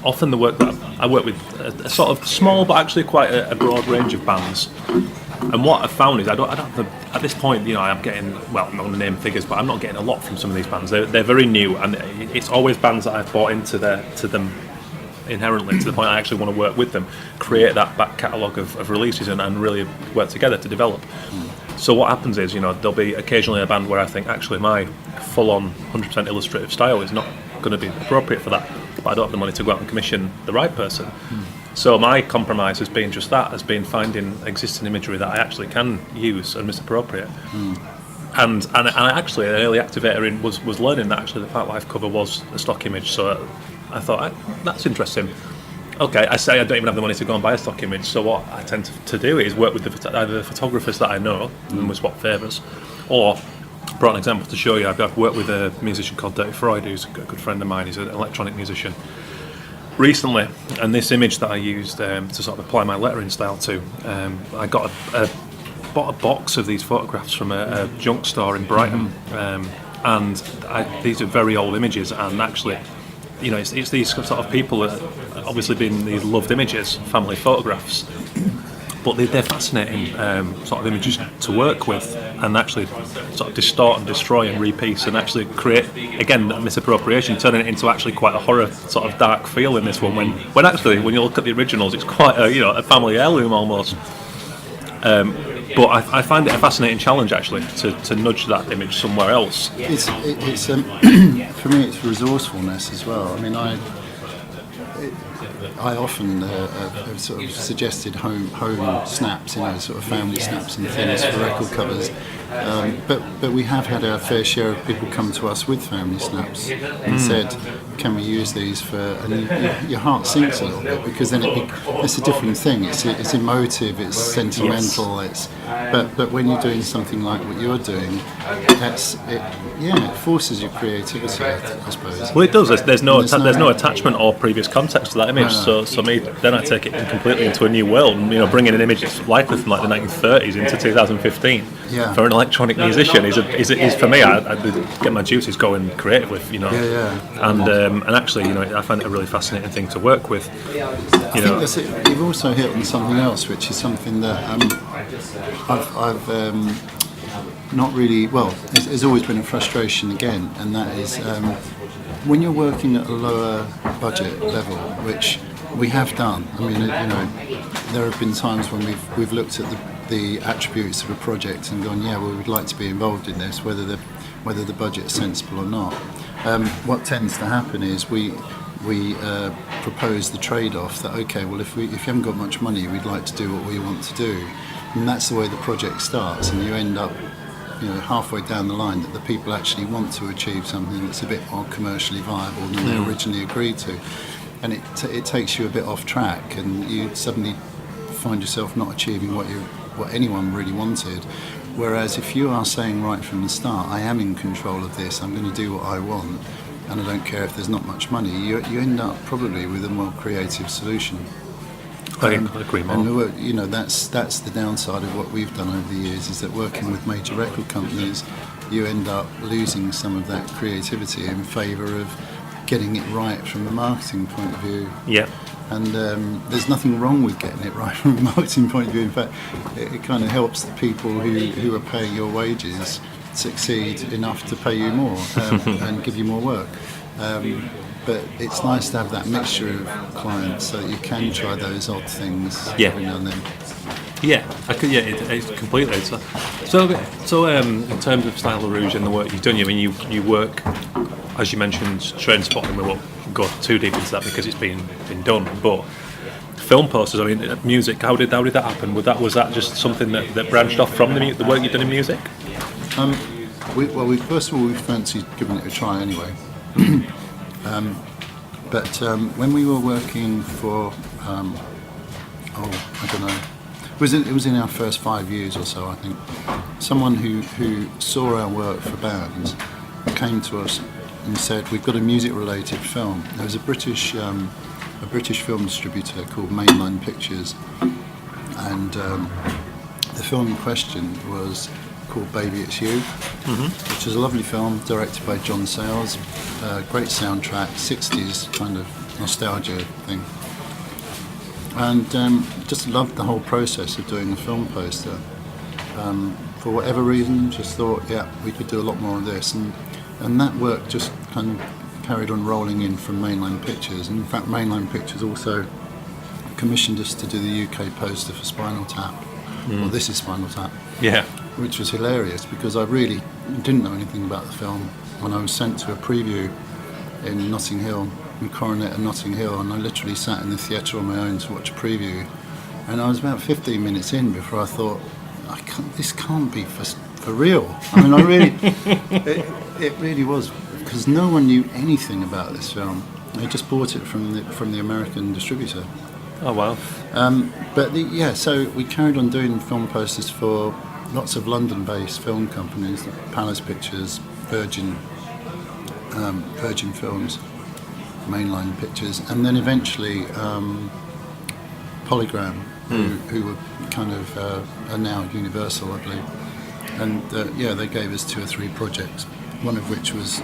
often the work that I work with a sort of small but actually quite a broad range of bands. And what I've found is I don't have to, at this point, I'm getting, well, I'm not going to name figures, but I'm not getting a lot from some of these bands. They're very new, and it's always bands that I've bought into them inherently, to the point I actually want to work with them, create that back catalogue of releases and really work together to develop. So what happens is, there'll be occasionally a band where I think actually my full-on 100% illustrative style is not going to be appropriate for that, but I don't have the money to go out and commission the right person. So my compromise has been just that, has been finding existing imagery that I actually can use and misappropriate. And I actually, an early activator was learning that actually the Part Life cover was a stock image, so I thought, that's interesting. Okay, I say I don't even have the money to go and buy a stock image, so what I tend to do is work with either the photographers that I know and we swap favours, or brought an example to show you. I've worked with a musician called Dirty Freud, who's a good friend of mine. He's an electronic musician. Recently, and this image that I used to sort of apply my lettering style to, I bought a box of these photographs from a junk store in Brighton, and these are very old images, and actually, it's these sort of people that obviously been these loved images, family photographs, but they're fascinating sort of images to work with, and actually sort of distort and destroy and repiece and actually create, again, that misappropriation, turning it into actually quite a horror sort of dark feel in this one, when actually when you look at the originals it's quite a family heirloom almost. But I find it a fascinating challenge actually to nudge that image somewhere else. It's for me it's resourcefulness as well. I mean, I often have sort of suggested home snaps, sort of family snaps and things for record covers. But we have had our fair share of people come to us with family snaps and said, can we use these for, and your heart sinks a little bit, because then it's a different thing. It's emotive, it's sentimental, but when you're doing something like what you're doing, it forces your creativity, I suppose. Well, it does. There's no attachment or previous context to that image. No. So me, then I take it completely into a new world. And, bringing an image that's likely from like the 1930s into 2015 for an electronic musician is for me. I get my juices going creatively. And actually, I find it a really fascinating thing to work with. I think that's it. You've also hit on something else, which is something that I've not really, well, it's always been a frustration again, and that is when you're working at a lower budget level, which we have done. I mean, there have been times when we've looked at the attributes of a project and gone, we would like to be involved in this, whether the budget is sensible or not. What tends to happen is we propose the trade-off that, okay, well, if you haven't got much money, we'd like to do what we want to do, and that's the way the project starts, and you end up halfway down the line that the people actually want to achieve something that's a bit more commercially viable than they originally agreed to, and it takes you a bit off track, and you suddenly find yourself not achieving what anyone really wanted. Whereas if you are saying right from the start, I am in control of this, I'm going to do what I want, and I don't care if there's not much money, you end up probably with a more creative solution. I agree more. And that's the downside of what we've done over the years, is that working with major record companies, you end up losing some of that creativity in favour of getting it right from a marketing point of view. Yeah. And there's nothing wrong with getting it right from a marketing point of view. In fact, it kind of helps the people who are paying your wages succeed enough to pay you more and give you more work. But it's nice to have that mixture of clients so that you can try those odd things every now and then. Yeah, it's completely. So in terms of Stylorouge and the work you've done, you work as you mentioned, Trainspotting, we won't go too deep into that because it's been done, but film posters, I mean, music, how did that happen? Was that just something that branched off from the work you've done in music? We first of all, we fancied giving it a try anyway. But when we were working for, I don't know, it was in our first 5 years or so, I think. Someone who saw our work for bands came to us and said, "We've got a music-related film." There was a British film distributor called Mainline Pictures, and the film in question was called Baby It's You, which is a lovely film directed by John Sayles, great soundtrack, 60s kind of nostalgia thing, and just loved the whole process of doing the film poster. For whatever reason, just thought, yeah, we could do a lot more of this, and that work just kind of carried on rolling in from Mainline Pictures. And in fact, Mainline Pictures also commissioned us to do the UK poster for Spinal Tap. Well, this is Spinal Tap. Yeah. Which was hilarious because I really didn't know anything about the film when I was sent to a preview in Notting Hill, in Coronet and Notting Hill, and I literally sat in the theatre on my own to watch a preview. And I was about 15 minutes in before I thought, this can't be for real. I mean, it really was, because no one knew anything about this film. They just bought it from the American distributor. Oh wow! So we carried on doing film posters for lots of London-based film companies, like Palace Pictures, Virgin Films, Mainline Pictures, and then eventually Polygram, who were kind of are now Universal, I believe. And they gave us 2 or 3 projects. One of which was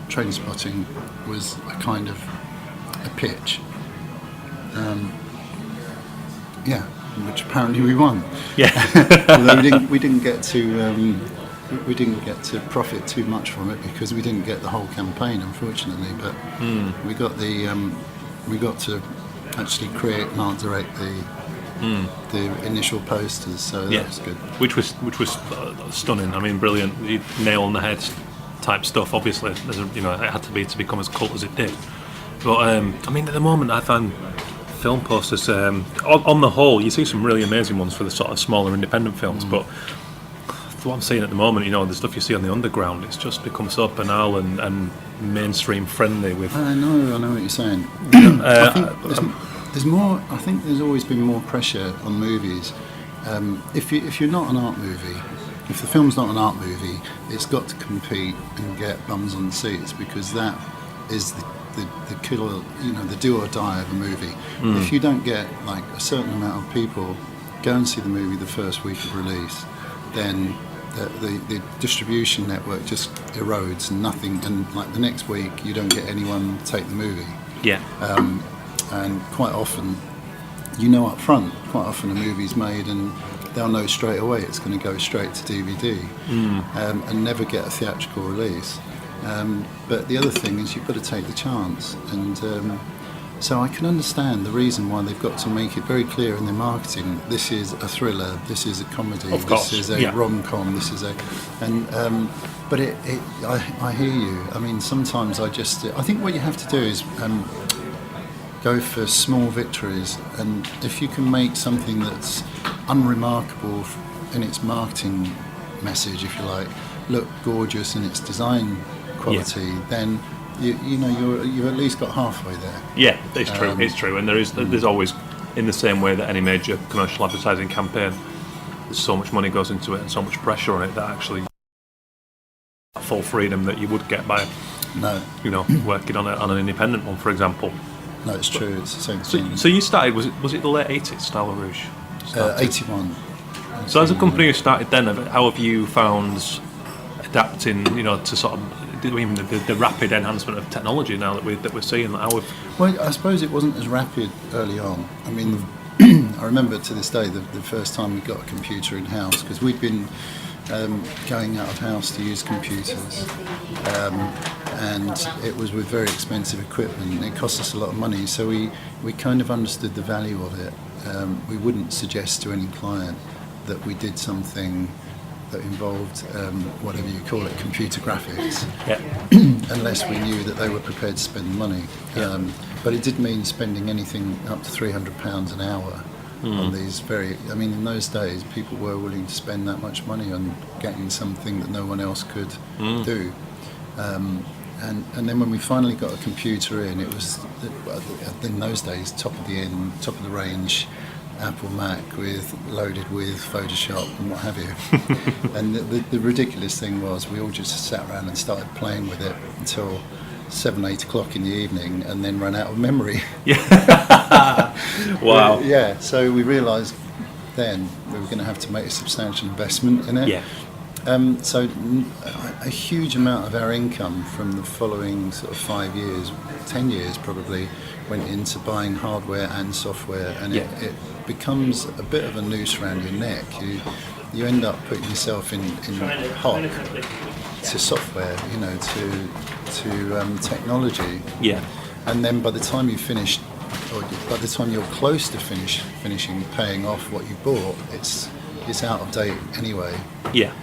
Trainspotting was a kind of a pitch. Which apparently we won. Yeah. Although we didn't get to profit too much from it because we didn't get the whole campaign, unfortunately. But we got to actually create and art direct the initial posters, so that was good. Which was stunning. I mean, brilliant. Nail on the head type stuff. Obviously, it had to become as cult as it did. But I mean, at the moment, I find film posters, on the whole, you see some really amazing ones for the sort of smaller independent films, but what I'm seeing at the moment, the stuff you see on the underground, it's just become so banal and mainstream friendly. I know what you're saying. I think there's more. I think there's always been more pressure on movies. If you're not an art movie, if the film's not an art movie, it's got to compete and get bums on seats, because that is the killer, the do or die of a movie. If you don't get like a certain amount of people go and see the movie the first week of release, then the distribution network just erodes and nothing, and like the next week you don't get anyone take the movie. Yeah. And quite often, up front, quite often a movie's made and they'll know straight away it's going to go straight to DVD and never get a theatrical release. But the other thing is you've got to take the chance, and so I can understand the reason why they've got to make it very clear in their marketing. This is a thriller. This is a comedy. This is a rom-com. This is but I hear you. I mean, sometimes I think what you have to do is go for small victories, and if you can make something that's unremarkable in its marketing message, if you like, look gorgeous in its design quality, then you've at least got halfway there. Yeah, it's true. It's true, and there's always, in the same way that any major commercial advertising campaign, there's so much money goes into it and so much pressure on it that actually full freedom that you would get by working on an independent one, for example. No, it's true. It's the same thing. So you started, was it the late 80s, Stylorouge? 81. So as a company who started then, how have you found adapting, to sort of even the rapid enhancement of technology now that we're seeing? Well, I suppose it wasn't as rapid early on. I mean, I remember to this day the first time we got a computer in house, because we'd been going out of house to use computers, and it was with very expensive equipment. It cost us a lot of money, so we kind of understood the value of it. We wouldn't suggest to any client that we did something that involved whatever you call it, computer graphics, unless we knew that they were prepared to spend money. But it did mean spending anything up to £300 an hour on these in those days people were willing to spend that much money on getting something that no one else could do. And then when we finally got a computer in, it was, in those days, top of the range Apple Mac loaded with Photoshop and what have you. And the ridiculous thing was we all just sat around and started playing with it until 7-8 o'clock in the evening, and then ran out of memory. Wow. Yeah, so we realised then we were going to have to make a substantial investment in it. Yeah. So a huge amount of our income from the following sort of 5 years, 10 years probably, went into buying hardware and software, and it becomes a bit of a noose around your neck. You end up putting yourself in hock to software, to technology. Yeah. And then by the time you finish, or by the time you're close to finishing paying off what you bought, it's out of date anyway. Yeah.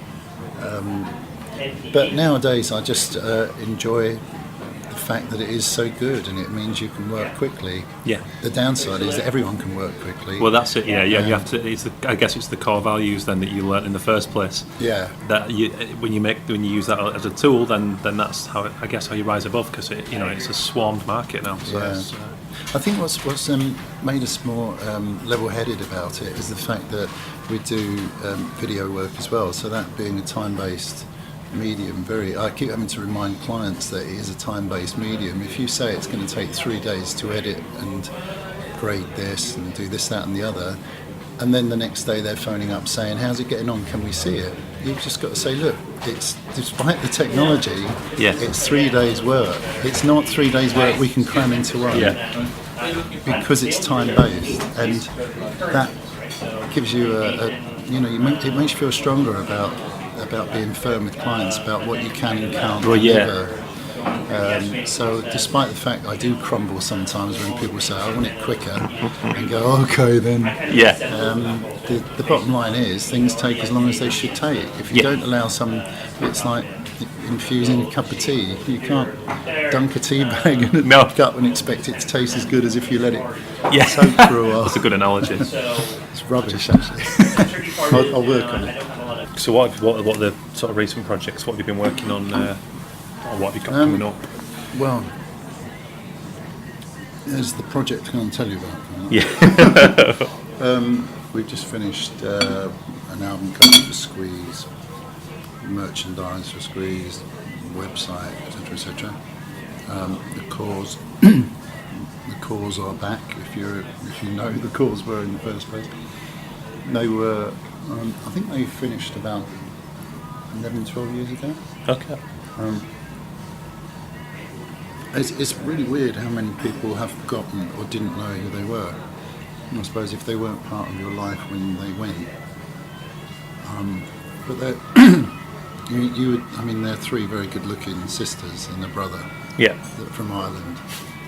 But nowadays I just enjoy the fact that it is so good, and it means you can work quickly. Yeah. The downside is that everyone can work quickly. Well, that's it. Yeah. You have to. I guess it's the core values then that you learnt in the first place. Yeah. That when you use that as a tool, then that's how you rise above, because it's a swarmed market now. So I think what's made us more level-headed about it is the fact that we do video work as well. So that being a time-based medium, I keep having to remind clients that it is a time-based medium. If you say it's going to take 3 days to edit and grade this and do this, that and the other, and then the next day they're phoning up saying, how's it getting on, can we see it? You've just got to say, look, it's, despite the technology, it's 3 days work. It's not 3 days work we can cram into one, because it's time-based, and that gives you it makes you feel stronger about being firm with clients about what you can and can't deliver. So despite the fact I do crumble sometimes when people say I want it quicker, and go, okay then. The bottom line is things take as long as they should take. If you don't allow it's like infusing a cup of tea. You can't dunk a tea bag in a cup and expect it to taste as good as if you let it soak for a while. That's a good analogy. It's rubbish, actually. I'll work on it. So what are the sort of recent projects? What have you been working on, or what have you got coming up? Well, there's the project I can't tell you about. We've just finished an album cover for Squeeze, merchandise for Squeeze, website, etc., etc. The Cause are back. If you know who the Cause were in the first place, they were. I think they finished about 11, 12 years ago. Okay. It's really weird how many people have forgotten or didn't know who they were. I suppose if they weren't part of your life when they went. But they're three very good-looking sisters and a brother. Yeah. From Ireland.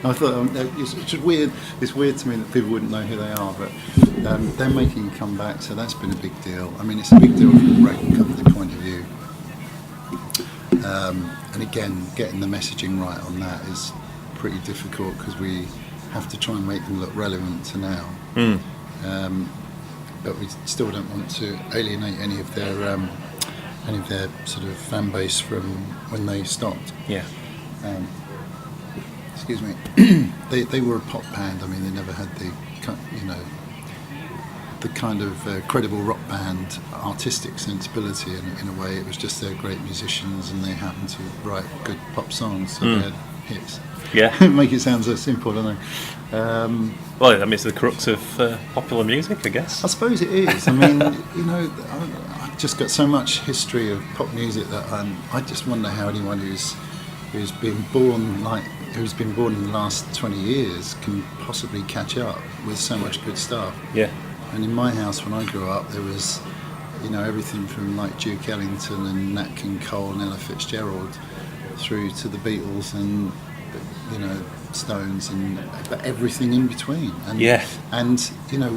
I thought it's just weird. It's weird to me that people wouldn't know who they are, but they're making a comeback, so that's been a big deal. I mean, it's a big deal from a record company point of view. And again, getting the messaging right on that is pretty difficult because we have to try and make them look relevant to now. But we still don't want to alienate any of their sort of fan base from when they stopped. Yeah. Excuse me. They were a pop band. I mean, they never had the kind of credible rock band artistic sensibility in a way. It was just they're great musicians and they happened to write good pop songs, so they had hits. Yeah. Make it sound so simple, don't they? Well, I mean, it's the crux of popular music, I guess. I suppose it is. I mean, I've just got so much history of pop music that I just wonder how anyone who's been born in the last 20 years can possibly catch up with so much good stuff. Yeah. And in my house when I grew up, there was, everything from like Duke Ellington and Nat King Cole and Ella Fitzgerald through to the Beatles and, Stones but everything in between. And,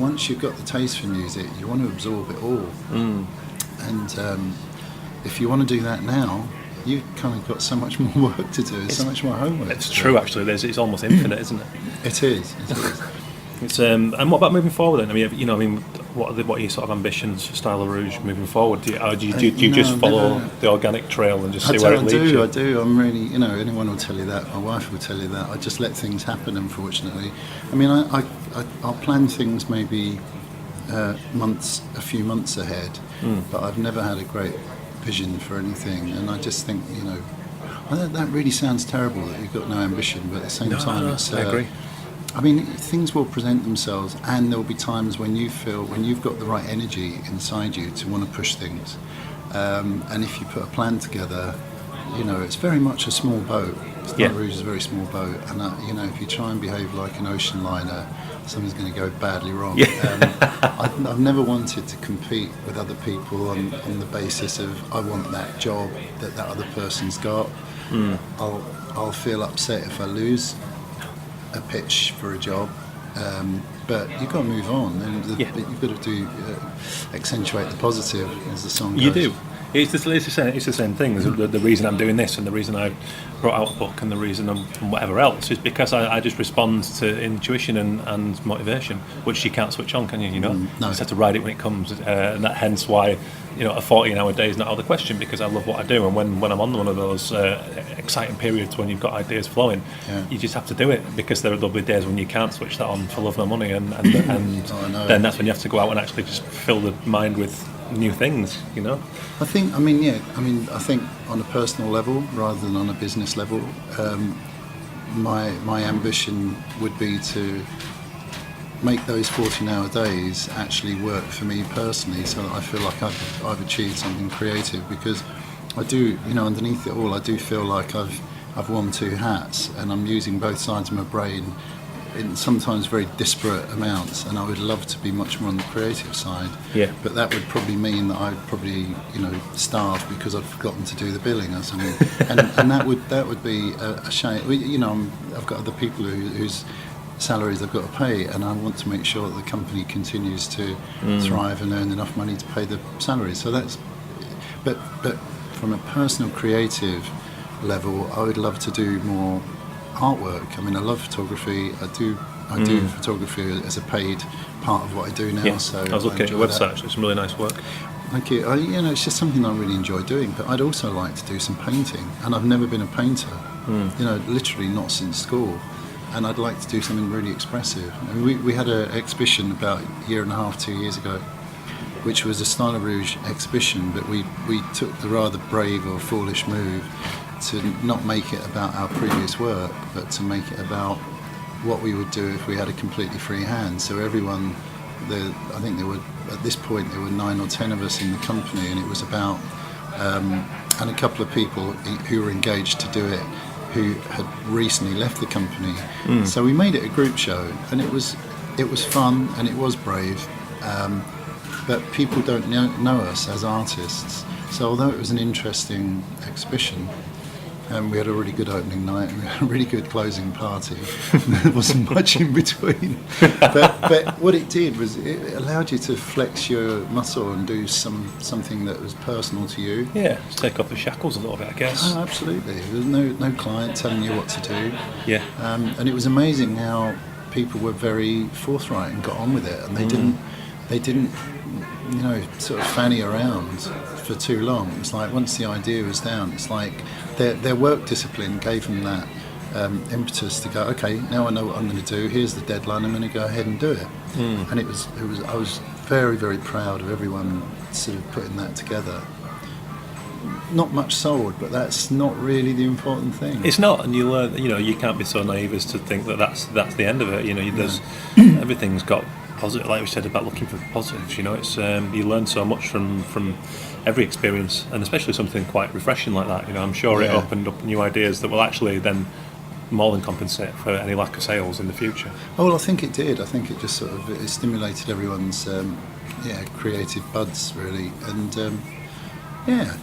once you've got the taste for music, you want to absorb it all. And if you want to do that now, you've kind of got so much more work to do, so much more homework. It's true, actually. It's almost infinite, isn't it? It is. It's and what about moving forward then? I mean, what are your sort of ambitions for Stylorouge moving forward? Do you just follow the organic trail and just see where it leads you? I do. I'm really, anyone will tell you that. My wife will tell you that. I just let things happen, unfortunately. I mean, I'll plan things maybe a few months ahead, but I've never had a great vision for anything, and I just think, that really sounds terrible that you've got no ambition, but at the same time, I agree. I mean, things will present themselves, and there'll be times when you've got the right energy inside you to want to push things. And if you put a plan together, it's very much a small boat. Stylorouge is a very small boat, and if you try and behave like an ocean liner, something's going to go badly wrong. I've never wanted to compete with other people on the basis of I want that job that other person's got. I'll feel upset if I lose a pitch for a job, but you've got to move on, and you've got to accentuate the positive, as the song goes. You do. It's the same thing. The reason I'm doing this, and the reason I brought out a book, and the reason I'm whatever else is because I just respond to intuition and motivation, which you can't switch on, can you? No. You just have to ride it when it comes, and that hence why a 14-hour day is not out of the question, because I love what I do, and when I'm on one of those exciting periods when you've got ideas flowing, you just have to do it, because there'll be days when you can't switch that on for love nor money, and then that's when you have to go out and actually just fill the mind with new things. I think on a personal level rather than on a business level, my ambition would be to make those 14-hour days actually work for me personally, so that I feel like I've achieved something creative, because I do, underneath it all, I do feel like I've worn two hats, and I'm using both sides of my brain in sometimes very disparate amounts, and I would love to be much more on the creative side. But that would probably mean that I'd probably starve because I've forgotten to do the billing or something, and that would be a shame. I've got other people whose salaries I've got to pay, and I want to make sure that the company continues to thrive and earn enough money to pay the salaries. So that's, but from a personal creative level, I would love to do more artwork. I mean, I love photography. I do photography as a paid part of what I do now. So I was looking at your website. It's some really nice work. Thank you. It's just something I really enjoy doing. But I'd also like to do some painting, and I've never been a painter. Literally not since school. And I'd like to do something really expressive. I mean, we had an exhibition about a year and a half, 2 years ago, which was a Stylorouge exhibition, but we took the rather brave or foolish move to not make it about our previous work, but to make it about what we would do if we had a completely free hand. So everyone, I think at this point there were 9 or 10 of us in the company, and it was about, and a couple of people who were engaged to do it, who had recently left the company. So we made it a group show, and it was fun, and it was brave, but people don't know us as artists. So although it was an interesting exhibition, we had a really good opening night, and we had a really good closing party. There wasn't much in between. But what it did was it allowed you to flex your muscle and do something that was personal to you. Yeah, just take off the shackles a little bit, I guess. Oh, absolutely. There's no client telling you what to do. Yeah. And it was amazing how people were very forthright and got on with it, and they didn't sort of fanny around for too long. It's like once the idea was down, it's like their work discipline gave them that impetus to go, okay, now I know what I'm going to do, here's the deadline, I'm going to go ahead and do it. And I was very, very proud of everyone sort of putting that together. Not much sold, but that's not really the important thing. It's not, and you learn, you can't be so naive as to think that's the end of it. There's everything's got positive, like we said about looking for positives. It's you learn so much from every experience, and especially something quite refreshing like that. I'm sure it opened up new ideas that will actually then more than compensate for any lack of sales in the future. Oh, well, I think it did. I think it just sort of it stimulated everyone's creative buds, really. And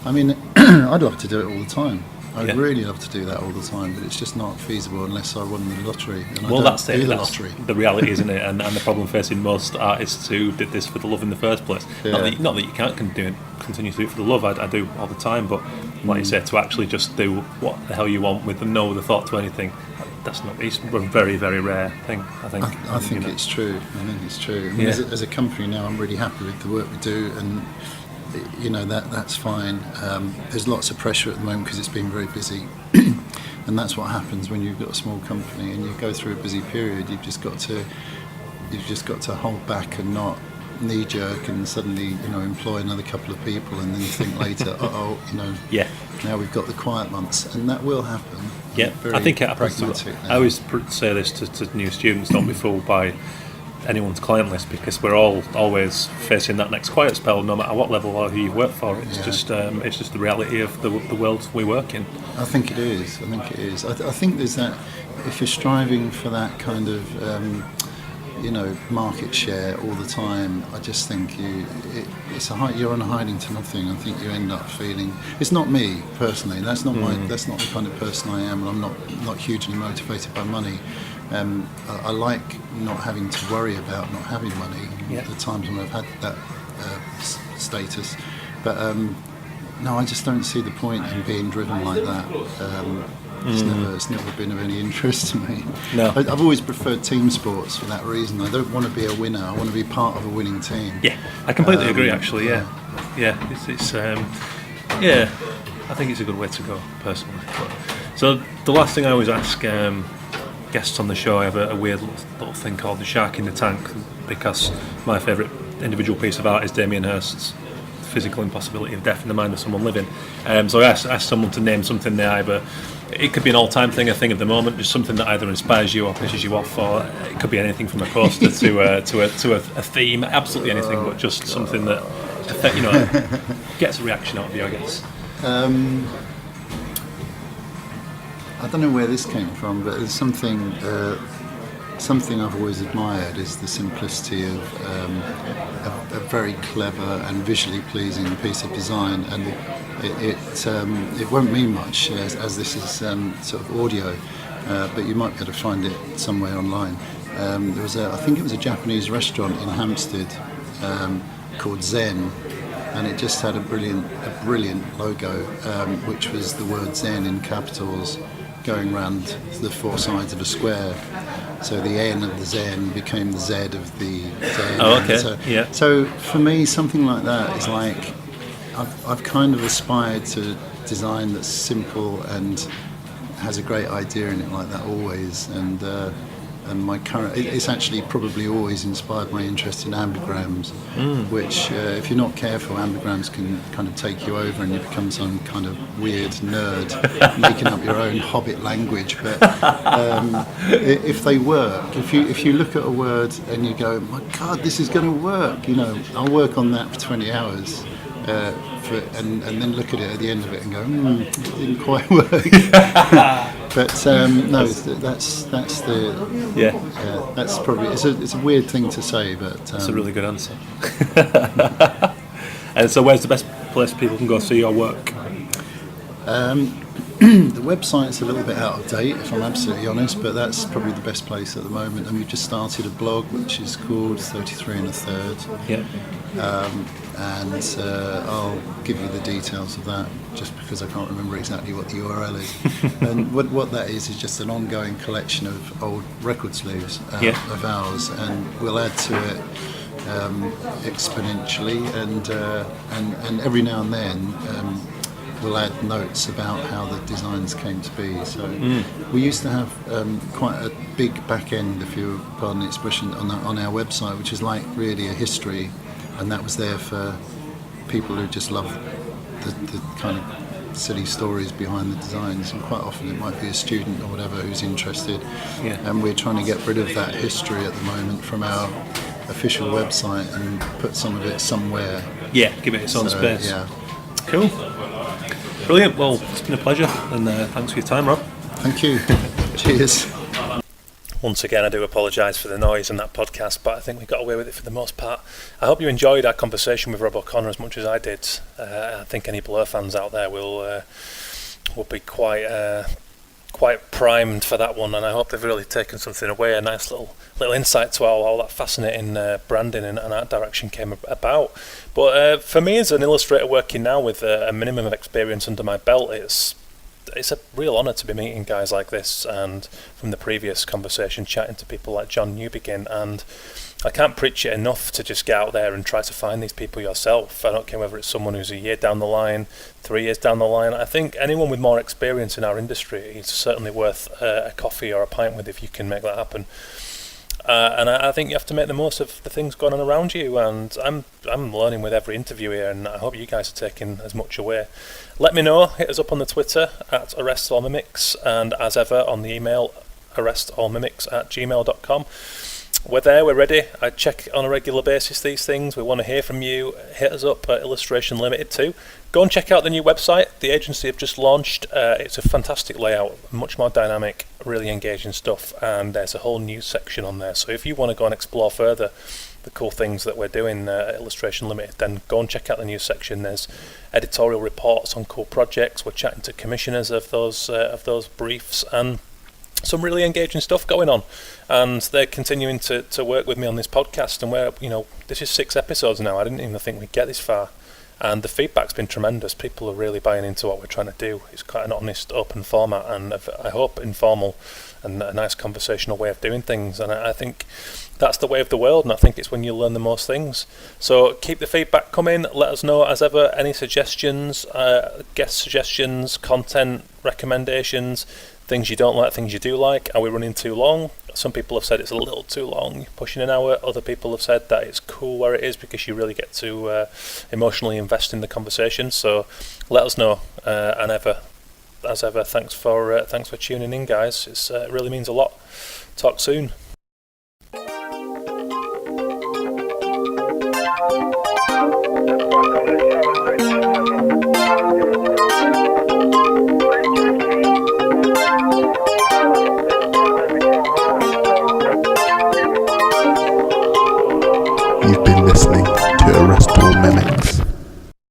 I mean, I'd love to do it all the time. I'd really love to do that all the time, but it's just not feasible unless I won the lottery. And well, that's it. The That's lottery. the reality, isn't it? And the problem facing most artists who did this for the love in the first place. Yeah. Not that you can't continue to do it for the love. I do all the time, but like you say, to actually just do what the hell you want with no other thought to anything. That's not. It's a very, very rare thing. I think. I think it's true. I think it's true. I mean, as a company now, I'm really happy with the work we do, and that's fine. There's lots of pressure at the moment because it's been very busy, and that's what happens when you've got a small company and you go through a busy period. You've just got to hold back and not knee jerk and suddenly employ another couple of people and then think later, now we've got the quiet months, and that will happen. Yeah, I think it happens. I always say this to new students: don't be fooled by anyone's client list, because we're all always facing that next quiet spell, no matter what level or who you work for. It's just the reality of the world we work in. I think it is. I think there's that. If you're striving for that kind of market share all the time, I just think you're on a hiding to nothing. I think you end up feeling. It's not me personally. That's not that's not the kind of person I am, and I'm not hugely motivated by money. I like not having to worry about not having money. The times when I've had that status, but no, I just don't see the point in being driven like that. It's never been of any interest to me. No. I've always preferred team sports for that reason. I don't want to be a winner. I want to be part of a winning team. Yeah, I completely agree. Actually, yeah. It's I think it's a good way to go personally. So the last thing I always ask guests on the show, I have a weird little thing called the shark in the tank, because my favourite individual piece of art is Damien Hirst's Physical Impossibility of Death in the Mind of Someone Living. So I asked someone to name something they either. It could be an all-time thing, a thing of the moment, just something that either inspires you or pisses you off, or it could be anything from a coaster to a theme, absolutely anything, but just something that gets a reaction out of you, I guess. I don't know where this came from, but it's something I've always admired is the simplicity of a very clever and visually pleasing piece of design, and it won't mean much as this is sort of audio, but you might be able to find it somewhere online. There was I think it was a Japanese restaurant in Hampstead called Zen, and it just had a brilliant logo, which was the word Zen in capitals going round the four sides of a square. So the N of the Zen became the Z of the Zen. Oh, okay. So for me, something like that is like I've kind of aspired to design that's simple and has a great idea in it like that always. And my current, it's actually probably always inspired my interest in ambigrams, which if you're not careful, ambigrams can kind of take you over and you become some kind of weird nerd making up your own hobbit language. But if they work, if you look at a word and you go, my God, this is going to work, I'll work on that for 20 hours. And then look at it at the end of it and go, it didn't quite work. But no, that's probably it's a weird thing to say, but it's a really good answer. And so, where's the best place people can go see your work? The website's a little bit out of date, if I'm absolutely honest, but that's probably the best place at the moment. And we've just started a blog which is called 33 1/3. Yeah. And I'll give you the details of that, just because I can't remember exactly what the URL is. And what that is just an ongoing collection of old record sleeves of ours, and we'll add to it exponentially, and every now and then we'll add notes about how the designs came to be. So we used to have quite a big back end, if you pardon the expression, on our website, which is like really a history. And that was there for people who just love the kind of silly stories behind the designs. And quite often it might be a student or whatever who's interested. Yeah. And we're trying to get rid of that history at the moment from our official website and put some of it somewhere. Yeah, give it its own space. Yeah. Cool. Brilliant. Well, it's been a pleasure, and thanks for your time, Rob. Thank you. Cheers. Once again, I do apologise for the noise in that podcast, but I think we got away with it for the most part. I hope you enjoyed our conversation with Rob O'Connor as much as I did. I think any Blur fans out there will will be quite primed for that one, and I hope they've really taken something away, a nice little insight to how all that fascinating branding and art direction came about. But for me as an illustrator working now with a minimum of experience under my belt, it's a real honour to be meeting guys like this, and from the previous conversation chatting to people like John Newbegin, and I can't preach it enough to just get out there and try to find these people yourself. I don't care whether it's someone who's a year down the line, 3 years down the line. I think anyone with more experience in our industry is certainly worth a coffee or a pint with if you can make that happen. And I think you have to make the most of the things going on around you, and I'm learning with every interview here, and I hope you guys are taking as much away. Let me know, hit us up on the Twitter at arrestallmimics, and as ever on the email arrestallmimics@gmail.com. We're there, we're ready. I check on a regular basis these things. We want to hear from you. Hit us up at Illustration Limited too. Go and check out the new website the agency have just launched. It's a fantastic layout, much more dynamic, really engaging stuff, and there's a whole news section on there. So if you want to go and explore further the cool things that we're doing at Illustration Limited, then go and check out the news section. There's editorial reports on cool projects. We're chatting to commissioners of those briefs, and some really engaging stuff going on, and they're continuing to work with me on this podcast, and this is 6 episodes now. I didn't even think we'd get this far, and the feedback's been tremendous. People are really buying into what we're trying to do. It's quite an honest, open format, and I hope informal and a nice conversational way of doing things, and I think that's the way of the world, and I think it's when you learn the most things. So keep the feedback coming. Let us know, as ever, any suggestions, guest suggestions, content recommendations, things you don't like, things you do like. Are we running too long? Some people have said it's a little too long, pushing an hour. Other people have said that it's cool where it is because you really get to emotionally invest in the conversation. So let us know. And as ever, thanks for tuning in, guys. It really means a lot. Talk soon.